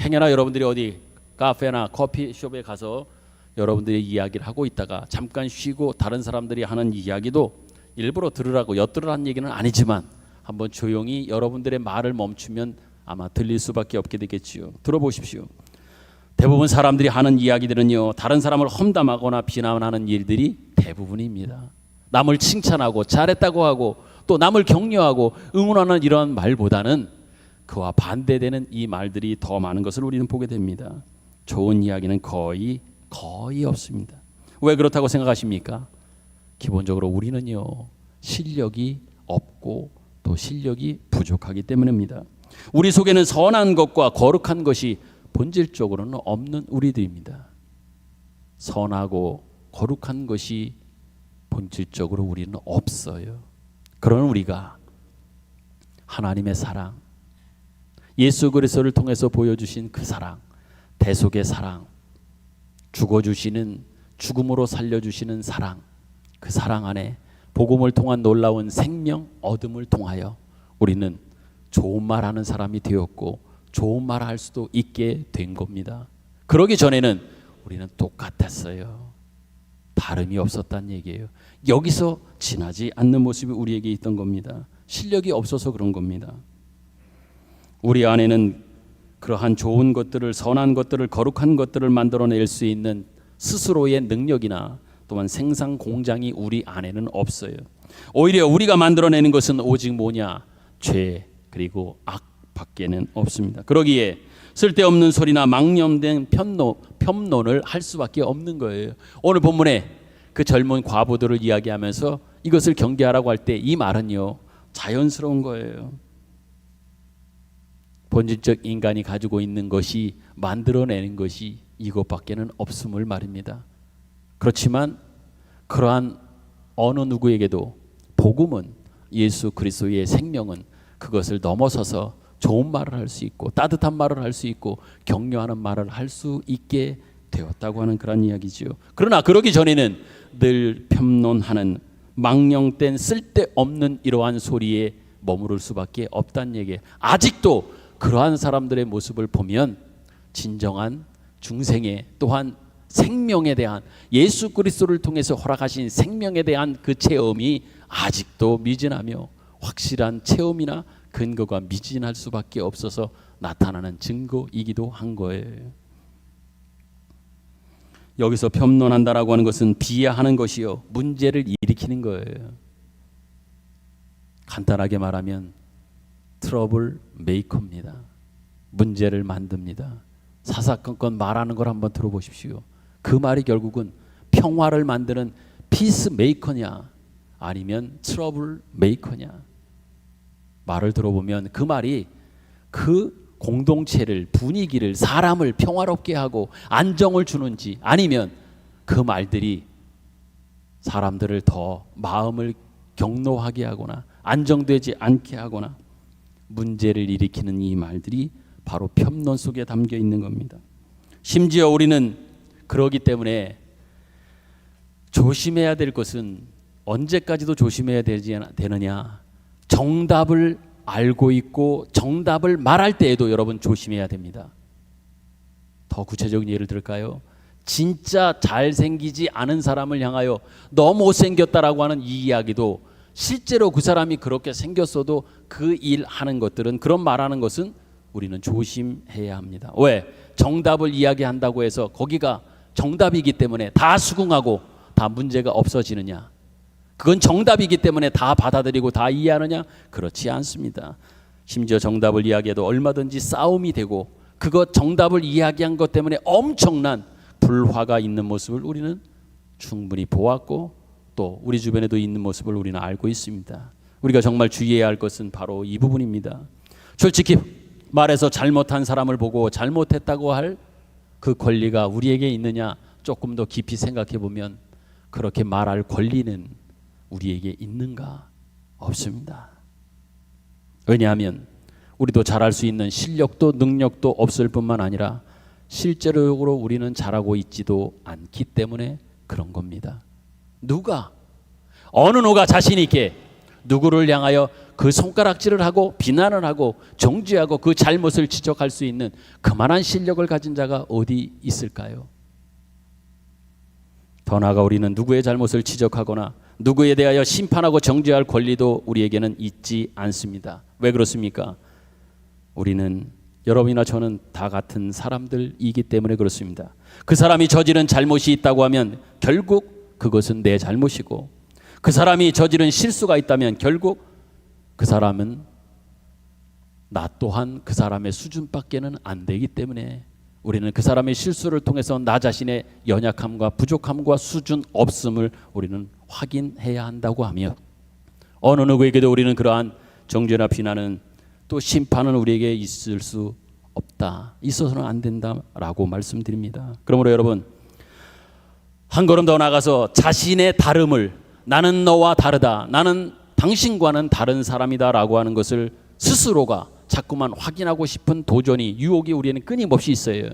행여나 여러분들이 어디 카페나 커피숍에 가서 여러분들이 이야기를 하고 있다가 잠깐 쉬고 다른 사람들이 하는 이야기도 일부러 들으라고 엿들으라는 얘기는 아니지만 한번 조용히 여러분들의 말을 멈추면 아마 들릴 수밖에 없게 되겠지요. 들어보십시오. 대부분 사람들이 하는 이야기들은요, 다른 사람을 험담하거나 비난하는 일들이 대부분입니다. 남을 칭찬하고 잘했다고 하고 또 남을 격려하고 응원하는 이런 말보다는 그와 반대되는 이 말들이 더 많은 것을 우리는 보게 됩니다. 좋은 이야기는 거의 없습니다. 왜 그렇다고 생각하십니까? 기본적으로 우리는요, 실력이 없고 또 실력이 부족하기 때문입니다. 우리 속에는 선한 것과 거룩한 것이 본질적으로는 없는 우리들입니다. 선하고 거룩한 것이 본질적으로 우리는 없어요. 그런 우리가 하나님의 사랑, 예수 그리스도를 통해서 보여주신 그 사랑, 대속의 사랑, 죽어주시는, 죽음으로 살려주시는 사랑, 그 사랑 안에 복음을 통한 놀라운 생명 얻음을 통하여 우리는 좋은 말하는 사람이 되었고 좋은 말 할 수도 있게 된 겁니다. 그러기 전에는 우리는 똑같았어요. 다름이 없었다는 얘기예요. 여기서 지나지 않는 모습이 우리에게 있던 겁니다. 실력이 없어서 그런 겁니다. 우리 안에는 그러한 좋은 것들을, 선한 것들을, 거룩한 것들을 만들어낼 수 있는 스스로의 능력이나 또한 생산 공장이 우리 안에는 없어요. 오히려 우리가 만들어내는 것은 오직 뭐냐? 죄 그리고 악밖에는 없습니다. 그러기에 쓸데없는 소리나 망념된 편론을 할 수밖에 없는 거예요. 오늘 본문에 그 젊은 과부들을 이야기하면서 이것을 경계하라고 할 때 이 말은요, 자연스러운 거예요. 본질적 인간이 가지고 있는 것이, 만들어내는 것이 이것밖에는 없음을 말입니다. 그렇지만 그러한 어느 누구에게도 복음은, 예수 그리스도의 생명은 그것을 넘어서서 좋은 말을 할 수 있고 따뜻한 말을 할 수 있고 격려하는 말을 할 수 있게 되었다고 하는 그런 이야기죠. 그러나 그러기 전에는 늘 편론하는 망령된 쓸데없는 이러한 소리에 머무를 수밖에 없다는 얘기예요. 아직도 그러한 사람들의 모습을 보면 진정한 중생의, 또한 생명에 대한, 예수 그리스도를 통해서 허락하신 생명에 대한 그 체험이 아직도 미진하며 확실한 체험이나 근거가 미진할 수밖에 없어서 나타나는 증거이기도 한 거예요. 여기서 편론한다라고 하는 것은 비하하는 것이요, 문제를 일으키는 거예요. 간단하게 말하면 트러블 메이커입니다. 문제를 만듭니다. 사사건건 말하는 걸 한번 들어보십시오. 그 말이 결국은 평화를 만드는 피스 메이커냐 아니면 트러블 메이커냐. 말을 들어보면 그 말이 그 공동체를, 분위기를, 사람을 평화롭게 하고 안정을 주는지, 아니면 그 말들이 사람들을 더 마음을 격노하게 하거나 안정되지 않게 하거나 문제를 일으키는 이 말들이 바로 편론 속에 담겨 있는 겁니다. 심지어 우리는 그러기 때문에 조심해야 될 것은, 언제까지도 조심해야 되느냐, 정답을 알고 있고 정답을 말할 때에도 여러분 조심해야 됩니다. 더 구체적인 예를 들까요? 진짜 잘생기지 않은 사람을 향하여 너 못생겼다라고 하는 이 이야기도, 실제로 그 사람이 그렇게 생겼어도 그 일 하는 것들은, 그런 말하는 것은 우리는 조심해야 합니다. 왜? 정답을 이야기한다고 해서 거기가 정답이기 때문에 다 수긍하고 다 문제가 없어지느냐? 그건 정답이기 때문에 다 받아들이고 다 이해하느냐? 그렇지 않습니다. 심지어 정답을 이야기해도 얼마든지 싸움이 되고, 그것 정답을 이야기한 것 때문에 엄청난 불화가 있는 모습을 우리는 충분히 보았고, 또 우리 주변에도 있는 모습을 우리는 알고 있습니다. 우리가 정말 주의해야 할 것은 바로 이 부분입니다. 솔직히 말해서 잘못한 사람을 보고 잘못했다고 할 그 권리가 우리에게 있느냐? 조금 더 깊이 생각해 보면 그렇게 말할 권리는 우리에게 있는가? 없습니다. 왜냐하면 우리도 잘할 수 있는 실력도 능력도 없을 뿐만 아니라 실제적으로 우리는 잘하고 있지도 않기 때문에 그런 겁니다. 어느 누가 자신 있게 누구를 향하여 그 손가락질을 하고 비난을 하고 정죄하고 그 잘못을 지적할 수 있는 그만한 실력을 가진 자가 어디 있을까요? 더 나아가 우리는 누구의 잘못을 지적하거나 누구에 대하여 심판하고 정죄할 권리도 우리에게는 있지 않습니다. 왜 그렇습니까? 우리는, 여러분이나 저는 다 같은 사람들이기 때문에 그렇습니다. 그 사람이 저지른 잘못이 있다고 하면 결국 그것은 내 잘못이고, 그 사람이 저지른 실수가 있다면 결국 그 사람은, 나 또한 그 사람의 수준밖에는 안 되기 때문에 우리는 그 사람의 실수를 통해서 나 자신의 연약함과 부족함과 수준 없음을 우리는 확인해야 한다고 하며, 어느 누구에게도 우리는 그러한 정죄나 비난은, 또 심판은 우리에게 있을 수 없다, 있어서는 안 된다라고 말씀드립니다. 그러므로 여러분, 한 걸음 더 나가서 자신의 다름을, 나는 너와 다르다, 나는 당신과는 다른 사람이다 라고 하는 것을 스스로가 자꾸만 확인하고 싶은 도전이, 유혹이 우리는 끊임없이 있어요.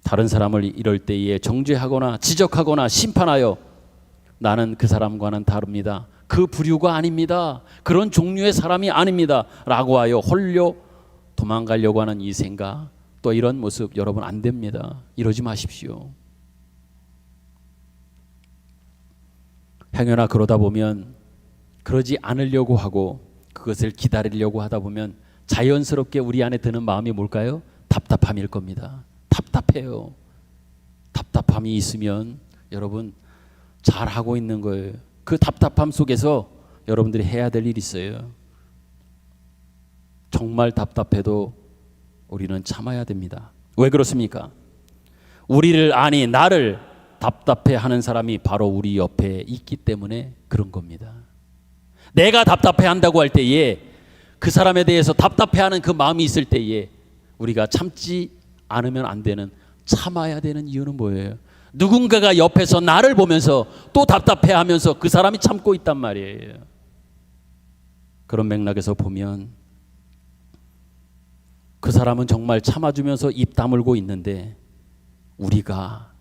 다른 사람을 이럴 때에 정죄하거나 지적하거나 심판하여 나는 그 사람과는 다릅니다, 그 부류가 아닙니다, 그런 종류의 사람이 아닙니다 라고 하여 홀려 도망가려고 하는 이 생각, 또 이런 모습, 여러분 안 됩니다. 이러지 마십시오. 행여나 그러다 보면 그러지 않으려고 하고 그것을 기다리려고 하다 보면 자연스럽게 우리 안에 드는 마음이 뭘까요? 답답함일 겁니다. 답답해요. 답답함이 있으면 여러분 잘하고 있는 거예요. 그 답답함 속에서 여러분들이 해야 될 일이 있어요. 정말 답답해도 우리는 참아야 됩니다. 왜 그렇습니까? 우리를 아니 나를 답답해하는 사람이 바로 우리 옆에 있기 때문에 그런 겁니다. 내가 답답해한다고 할 때에 그 사람에 대해서 답답해하는 그 마음이 있을 때에 우리가 참지 않으면 안 되는, 참아야 되는 이유는 뭐예요? 누군가가 옆에서 나를 보면서 또 답답해하면서 그 사람이 참고 있단 말이에요. 그런 맥락에서 보면 그 사람은 정말 참아주면서 입 다물고 있는데 우리가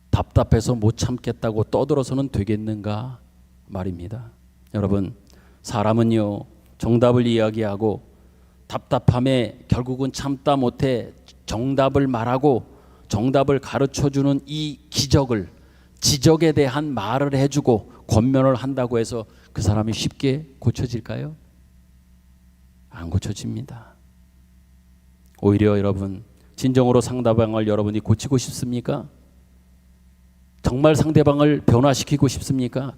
답답해서 못 참겠다고 떠들어서는 되겠는가 말입니다. 여러분, 사람은요 정답을 이야기하고 답답함에 결국은 참다 못해 정답을 말하고 정답을 가르쳐주는 이 기적을, 지적에 대한 말을 해주고 권면을 한다고 해서 그 사람이 쉽게 고쳐질까요? 안 고쳐집니다. 오히려 여러분, 진정으로 상대방을 여러분이 고치고 싶습니까? 정말 상대방을 변화시키고 싶습니까?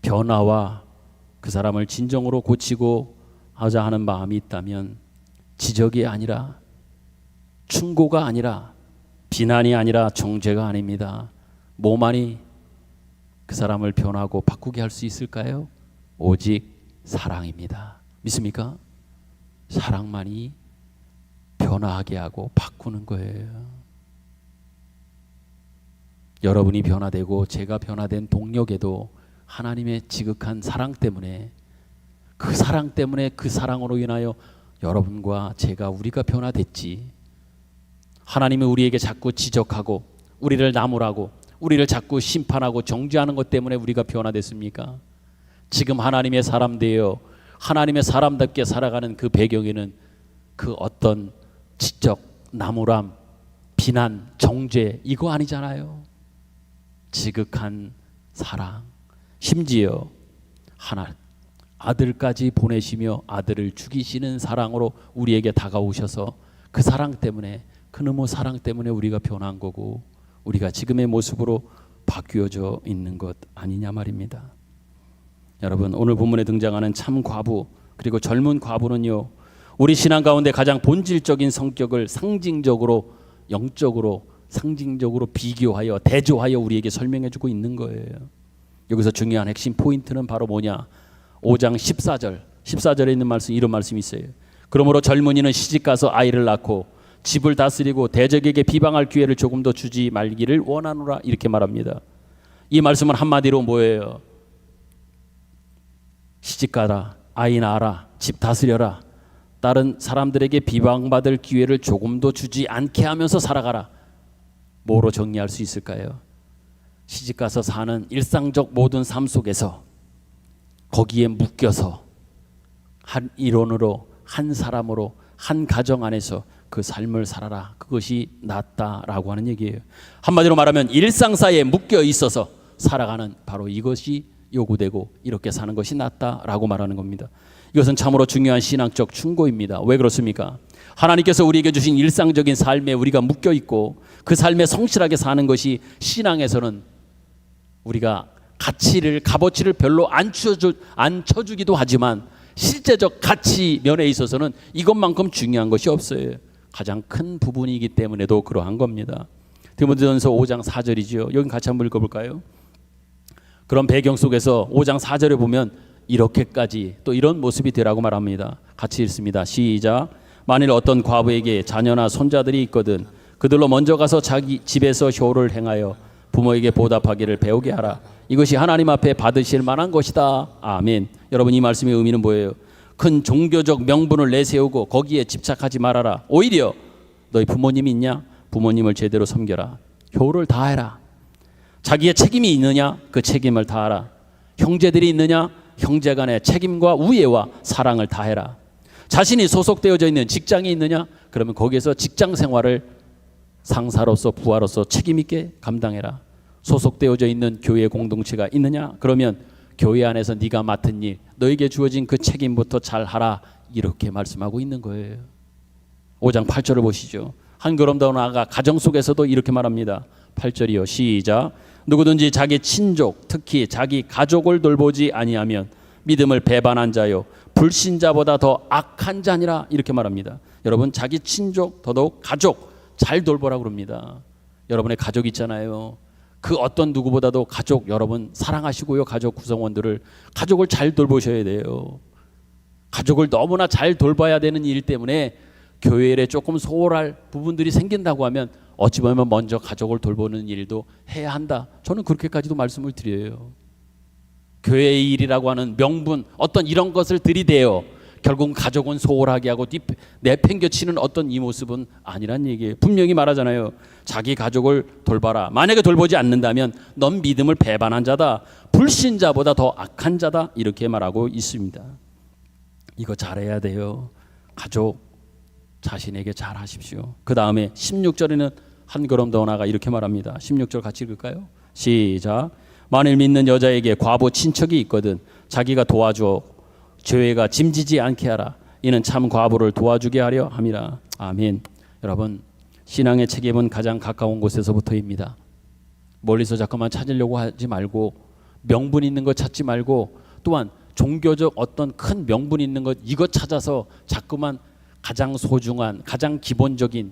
변화와 그 사람을 진정으로 고치고 하자 하는 마음이 있다면 지적이 아니라, 충고가 아니라, 비난이 아니라 정죄가 아닙니다. 뭐만이 그 사람을 변하고 바꾸게 할 수 있을까요? 오직 사랑입니다. 믿습니까? 사랑만이 변화하게 하고 바꾸는 거예요. 여러분이 변화되고 제가 변화된 동력에도 하나님의 지극한 사랑 때문에, 그 사랑 때문에, 그 사랑으로 인하여 여러분과 제가, 우리가 변화됐지. 하나님이 우리에게 자꾸 지적하고 우리를 나무라고 우리를 자꾸 심판하고 정죄하는 것 때문에 우리가 변화됐습니까? 지금 하나님의 사람 되어 하나님의 사람답게 살아가는 그 배경에는 그 어떤 지적, 나무람, 비난, 정죄 이거 아니잖아요. 지극한 사랑, 심지어 하나 아들까지 보내시며 아들을 죽이시는 사랑으로 우리에게 다가오셔서 그 사랑 때문에, 그놈의 사랑 때문에 우리가 변한 거고 우리가 지금의 모습으로 바뀌어져 있는 것 아니냐 말입니다. 여러분, 오늘 본문에 등장하는 참 과부 그리고 젊은 과부는요, 우리 신앙 가운데 가장 본질적인 성격을 상징적으로, 영적으로, 상징적으로 비교하여 대조하여 우리에게 설명해 주고 있는 거예요. 여기서 중요한 핵심 포인트는 바로 뭐냐? 5장 14절에 있는 말씀, 이런 말씀이 있어요. 그러므로 젊은이는 시집가서 아이를 낳고 집을 다스리고 대적에게 비방할 기회를 조금 더 주지 말기를 원하노라, 이렇게 말합니다. 이 말씀은 한마디로 뭐예요? 시집가라, 아이 낳아라, 집 다스려라, 다른 사람들에게 비방받을 기회를 조금 더 주지 않게 하면서 살아가라. 뭐로 정리할 수 있을까요? 시집가서 사는 일상적 모든 삶 속에서 거기에 묶여서 한 일원으로, 한 사람으로, 한 가정 안에서 그 삶을 살아라. 그것이 낫다라고 하는 얘기예요. 한마디로 말하면 일상사에 묶여 있어서 살아가는 바로 이것이 요구되고 이렇게 사는 것이 낫다라고 말하는 겁니다. 이것은 참으로 중요한 신앙적 충고입니다. 왜 그렇습니까? 하나님께서 우리에게 주신 일상적인 삶에 우리가 묶여 있고 그 삶에 성실하게 사는 것이 신앙에서는 우리가 가치를, 값어치를 별로 안 쳐주기도 하지만 실제적 가치 면에 있어서는 이것만큼 중요한 것이 없어요. 가장 큰 부분이기 때문에도 그러한 겁니다. 디모데전서 5장 4절이죠. 여기 같이 한번 읽어볼까요? 그런 배경 속에서 5장 4절에 보면 이렇게까지 또 이런 모습이 되라고 말합니다. 같이 읽습니다. 시작. 만일 어떤 과부에게 자녀나 손자들이 있거든 그들로 먼저 가서 자기 집에서 효를 행하여 부모에게 보답하기를 배우게 하라. 이것이 하나님 앞에 받으실 만한 것이다. 아멘. 여러분, 이 말씀의 의미는 뭐예요? 큰 종교적 명분을 내세우고 거기에 집착하지 말아라. 오히려 너희 부모님이 있냐? 부모님을 제대로 섬겨라. 효를 다해라. 자기의 책임이 있느냐? 그 책임을 다하라. 형제들이 있느냐? 형제간의 책임과 우애와 사랑을 다해라. 자신이 소속되어져 있는 직장이 있느냐? 그러면 거기에서 직장 생활을 상사로서, 부하로서 책임 있게 감당해라. 소속되어져 있는 교회 공동체가 있느냐? 그러면 교회 안에서 네가 맡은 일, 너에게 주어진 그 책임부터 잘 하라, 이렇게 말씀하고 있는 거예요. 5장 8절을 보시죠. 한 걸음 더 나아가 가정 속에서도 이렇게 말합니다. 8절이요. 시작. 누구든지 자기 친족, 특히 자기 가족을 돌보지 아니하면 믿음을 배반한 자요 불신자보다 더 악한 자니라, 이렇게 말합니다. 여러분, 자기 친족, 더더욱 가족 잘 돌보라고 그럽니다. 여러분의 가족 있잖아요. 그 어떤 누구보다도 가족 여러분 사랑하시고요. 가족 구성원들을, 가족을 잘 돌보셔야 돼요. 가족을 너무나 잘 돌봐야 되는 일 때문에 교회에 조금 소홀할 부분들이 생긴다고 하면 어찌 보면 먼저 가족을 돌보는 일도 해야 한다. 저는 그렇게까지도 말씀을 드려요. 교회의 일이라고 하는 명분, 어떤 이런 것을 들이대요. 결국은 가족은 소홀하게 하고 내팽겨치는 어떤 이 모습은 아니란 얘기예요. 분명히 말하잖아요. 자기 가족을 돌봐라. 만약에 돌보지 않는다면 넌 믿음을 배반한 자다. 불신자보다 더 악한 자다. 이렇게 말하고 있습니다. 이거 잘해야 돼요. 가족 자신에게 잘하십시오. 그 다음에 16절에는 한 걸음 더 나아가 이렇게 말합니다. 16절 같이 읽을까요? 시작. 만일 믿는 여자에게 과부 친척이 있거든 자기가 도와줘 죄가 짐지지 않게 하라. 이는 참 과부를 도와주게 하려 함이라. 아멘. 여러분, 신앙의 책임은 가장 가까운 곳에서부터입니다. 멀리서 자꾸만 찾으려고 하지 말고, 명분 있는 것 찾지 말고, 또한 종교적 어떤 큰 명분 있는 것 이것 찾아서 자꾸만 가장 소중한, 가장 기본적인,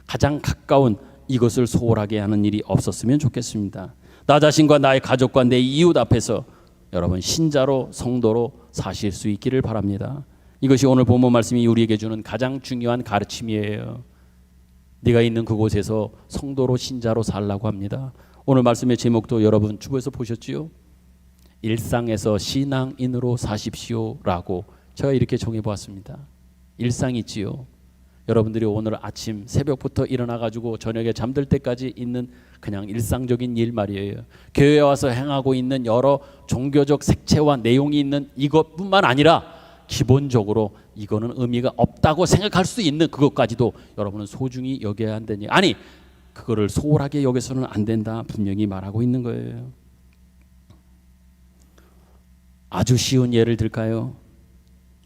가장 가까운 이것을 소홀하게 하는 일이 없었으면 좋겠습니다. 나 자신과 나의 가족과 내 이웃 앞에서 여러분 신자로, 성도로 사실 수 있기를 바랍니다. 이것이 오늘 본문 말씀이 우리에게 주는 가장 중요한 가르침이에요. 네가 있는 그곳에서 성도로, 신자로 살라고 합니다. 오늘 말씀의 제목도 여러분 주부에서 보셨지요? 일상에서 신앙인으로 사십시오라고 제가 이렇게 정해보았습니다. 일상이 있지요. 여러분들이 오늘 아침 새벽부터 일어나가지고 저녁에 잠들 때까지 있는 그냥 일상적인 일 말이에요. 교회에 와서 행하고 있는 여러 종교적 색채와 내용이 있는 이것뿐만 아니라 기본적으로 이거는 의미가 없다고 생각할 수 있는 그것까지도 여러분은 소중히 여겨야 한다니, 아니 그거를 소홀하게 여겨서는 안 된다 분명히 말하고 있는 거예요. 아주 쉬운 예를 들까요?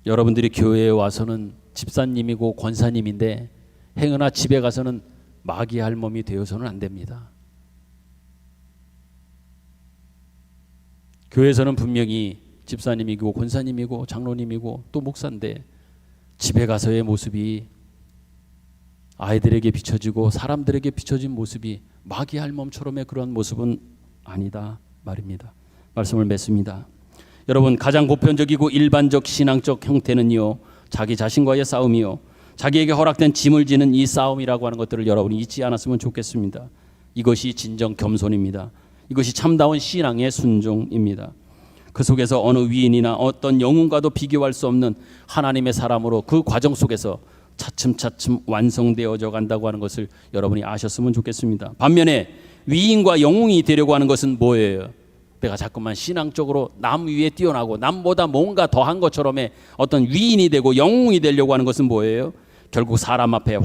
여러분들이 교회에 와서는 집사님이고 권사님인데 행여나 집에 가서는 마귀 할멈이 되어서는 안 됩니다. 교회에서는 분명히 집사님이고 권사님이고 장로님이고 또 목사인데 집에 가서의 모습이 아이들에게 비춰지고 사람들에게 비춰진 모습이 마귀 할멈처럼의 그런 모습은 아니다 말입니다. 말씀을 맺습니다. 여러분, 가장 보편적이고 일반적 신앙적 형태는요, 자기 자신과의 싸움이요, 자기에게 허락된 짐을 지는 이 싸움이라고 하는 것들을 여러분이 잊지 않았으면 좋겠습니다. 이것이 진정 겸손입니다. 이것이 참다운 신앙의 순종입니다. 그 속에서 어느 위인이나 어떤 영웅과도 비교할 수 없는 하나님의 사람으로 그 과정 속에서 차츰차츰 완성되어져 간다고 하는 것을 여러분이 아셨으면 좋겠습니다. 반면에 위인과 영웅이 되려고 하는 것은 뭐예요? 내가 자꾸만 신앙적으로 남 위에 뛰어나고 남보다 뭔가 더한 것처럼의 어떤 위인이 되고 영웅이 되려고 하는 것은 뭐예요? 결국 사람 앞에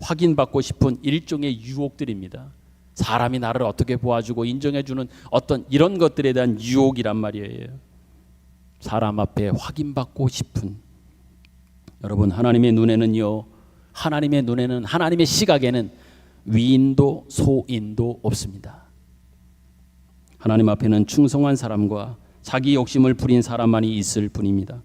확인받고 싶은 일종의 유혹들입니다. 사람이 나를 어떻게 보아주고 인정해주는 어떤 이런 것들에 대한 유혹이란 말이에요. 사람 앞에 확인받고 싶은, 여러분 하나님의 눈에는요, 하나님의 시각에는 위인도 소인도 없습니다. 하나님 앞에는 충성한 사람과 자기 욕심을 부린 사람만이 있을 뿐입니다.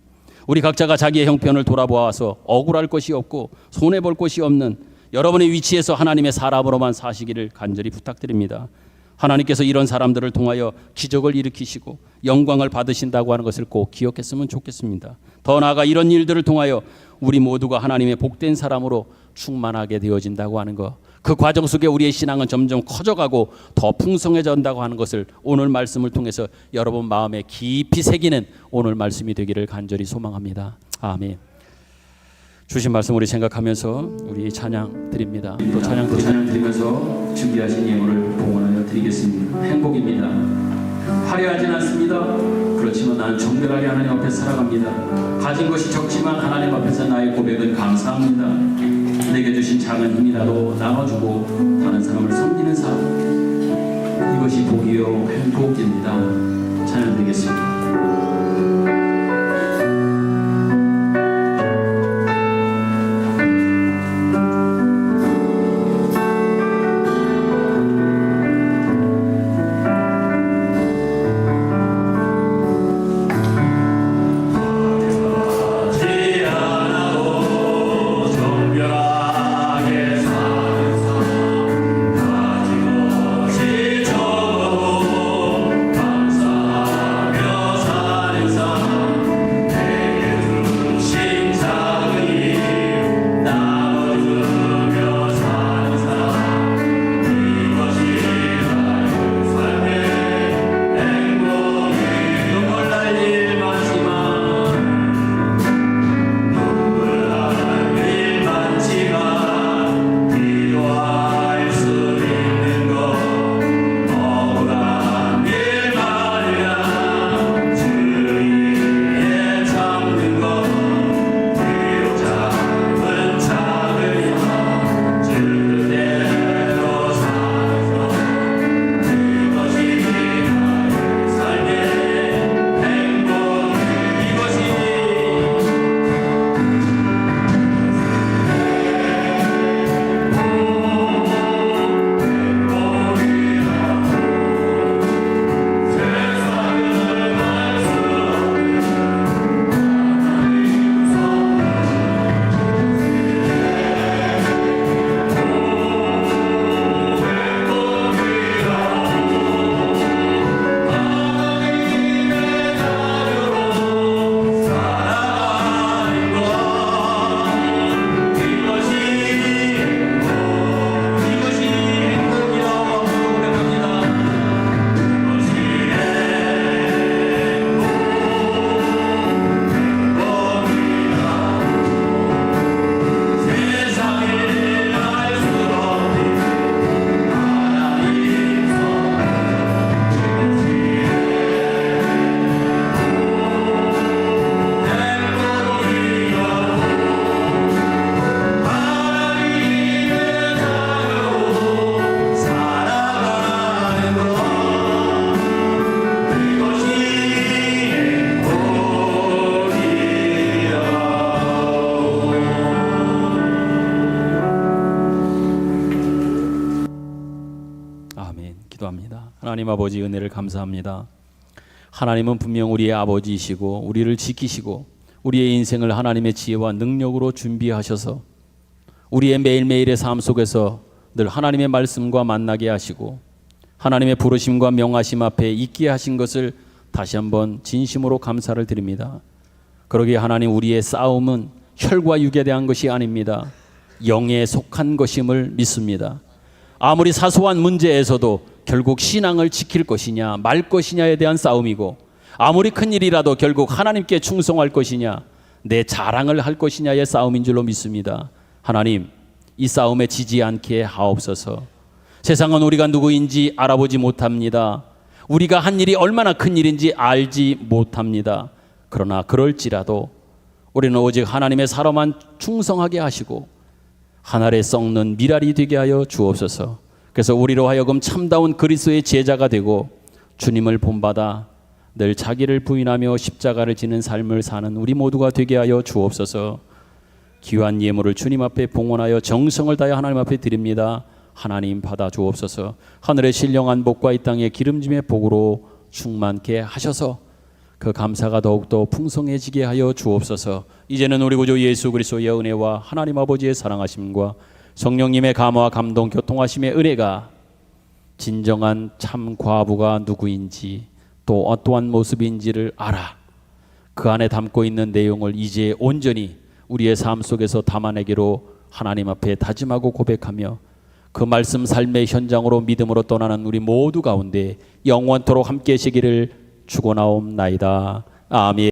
우리 각자가 자기의 형편을 돌아보아서 억울할 것이 없고 손해볼 것이 없는 여러분의 위치에서 하나님의 사람으로만 사시기를 간절히 부탁드립니다. 하나님께서 이런 사람들을 통하여 기적을 일으키시고 영광을 받으신다고 하는 것을 꼭 기억했으면 좋겠습니다. 더 나아가 이런 일들을 통하여 우리 모두가 하나님의 복된 사람으로 충만하게 되어진다고 하는 것, 그 과정 속에 우리의 신앙은 점점 커져가고 더 풍성해진다고 하는 것을 오늘 말씀을 통해서 여러분 마음에 깊이 새기는 오늘 말씀이 되기를 간절히 소망합니다. 아멘. 주신 말씀 우리 생각하면서 우리 찬양 드립니다. 또 찬양 드리면서 준비하신 예물을 봉헌하여 드리겠습니다. 행복입니다. 화려하진 않습니다. 그렇지만 나는 정결하게 하나님 앞에 살아갑니다. 가진 것이 적지만 하나님 앞에서 나의 고백은 감사합니다. 내게 주신 작은 힘이라도 나눠주고 다른 사람을 섬기는 삶, 이것이 복이요 행복입니다. 찬양 드리겠습니다. 하나님 아버지 은혜를 감사합니다. 하나님은 분명 우리의 아버지이시고 우리를 지키시고 우리의 인생을 하나님의 지혜와 능력으로 준비하셔서 우리의 매일매일의 삶 속에서 늘 하나님의 말씀과 만나게 하시고 하나님의 부르심과 명하심 앞에 있게 하신 것을 다시 한번 진심으로 감사를 드립니다. 그러기에 하나님, 우리의 싸움은 혈과 육에 대한 것이 아닙니다. 영에 속한 것임을 믿습니다. 아무리 사소한 문제에서도 결국 신앙을 지킬 것이냐 말 것이냐에 대한 싸움이고, 아무리 큰 일이라도 결국 하나님께 충성할 것이냐 내 자랑을 할 것이냐의 싸움인 줄로 믿습니다. 하나님, 이 싸움에 지지 않게 하옵소서. 세상은 우리가 누구인지 알아보지 못합니다. 우리가 한 일이 얼마나 큰 일인지 알지 못합니다. 그러나 그럴지라도 우리는 오직 하나님의 사람만 충성하게 하시고 하늘에 썩는 미랄이 되게 하여 주옵소서. 그래서 우리로 하여금 참다운 그리스도의 제자가 되고 주님을 본받아 늘 자기를 부인하며 십자가를 지는 삶을 사는 우리 모두가 되게 하여 주옵소서. 귀한 예물을 주님 앞에 봉헌하여 정성을 다해 하나님 앞에 드립니다. 하나님 받아 주옵소서. 하늘의 신령한 복과 이 땅의 기름짐의 복으로 충만케 하셔서 그 감사가 더욱더 풍성해지게 하여 주옵소서. 이제는 우리 구주 예수 그리스도의 은혜와 하나님 아버지의 사랑하심과 성령님의 감화와 감동 교통하심의 은혜가 진정한 참 과부가 누구인지 또 어떠한 모습인지를 알아 그 안에 담고 있는 내용을 이제 온전히 우리의 삶 속에서 담아내기로 하나님 앞에 다짐하고 고백하며 그 말씀 삶의 현장으로 믿음으로 떠나는 우리 모두 가운데 영원토록 함께 하시기를 축원하옵나이다. 아멘.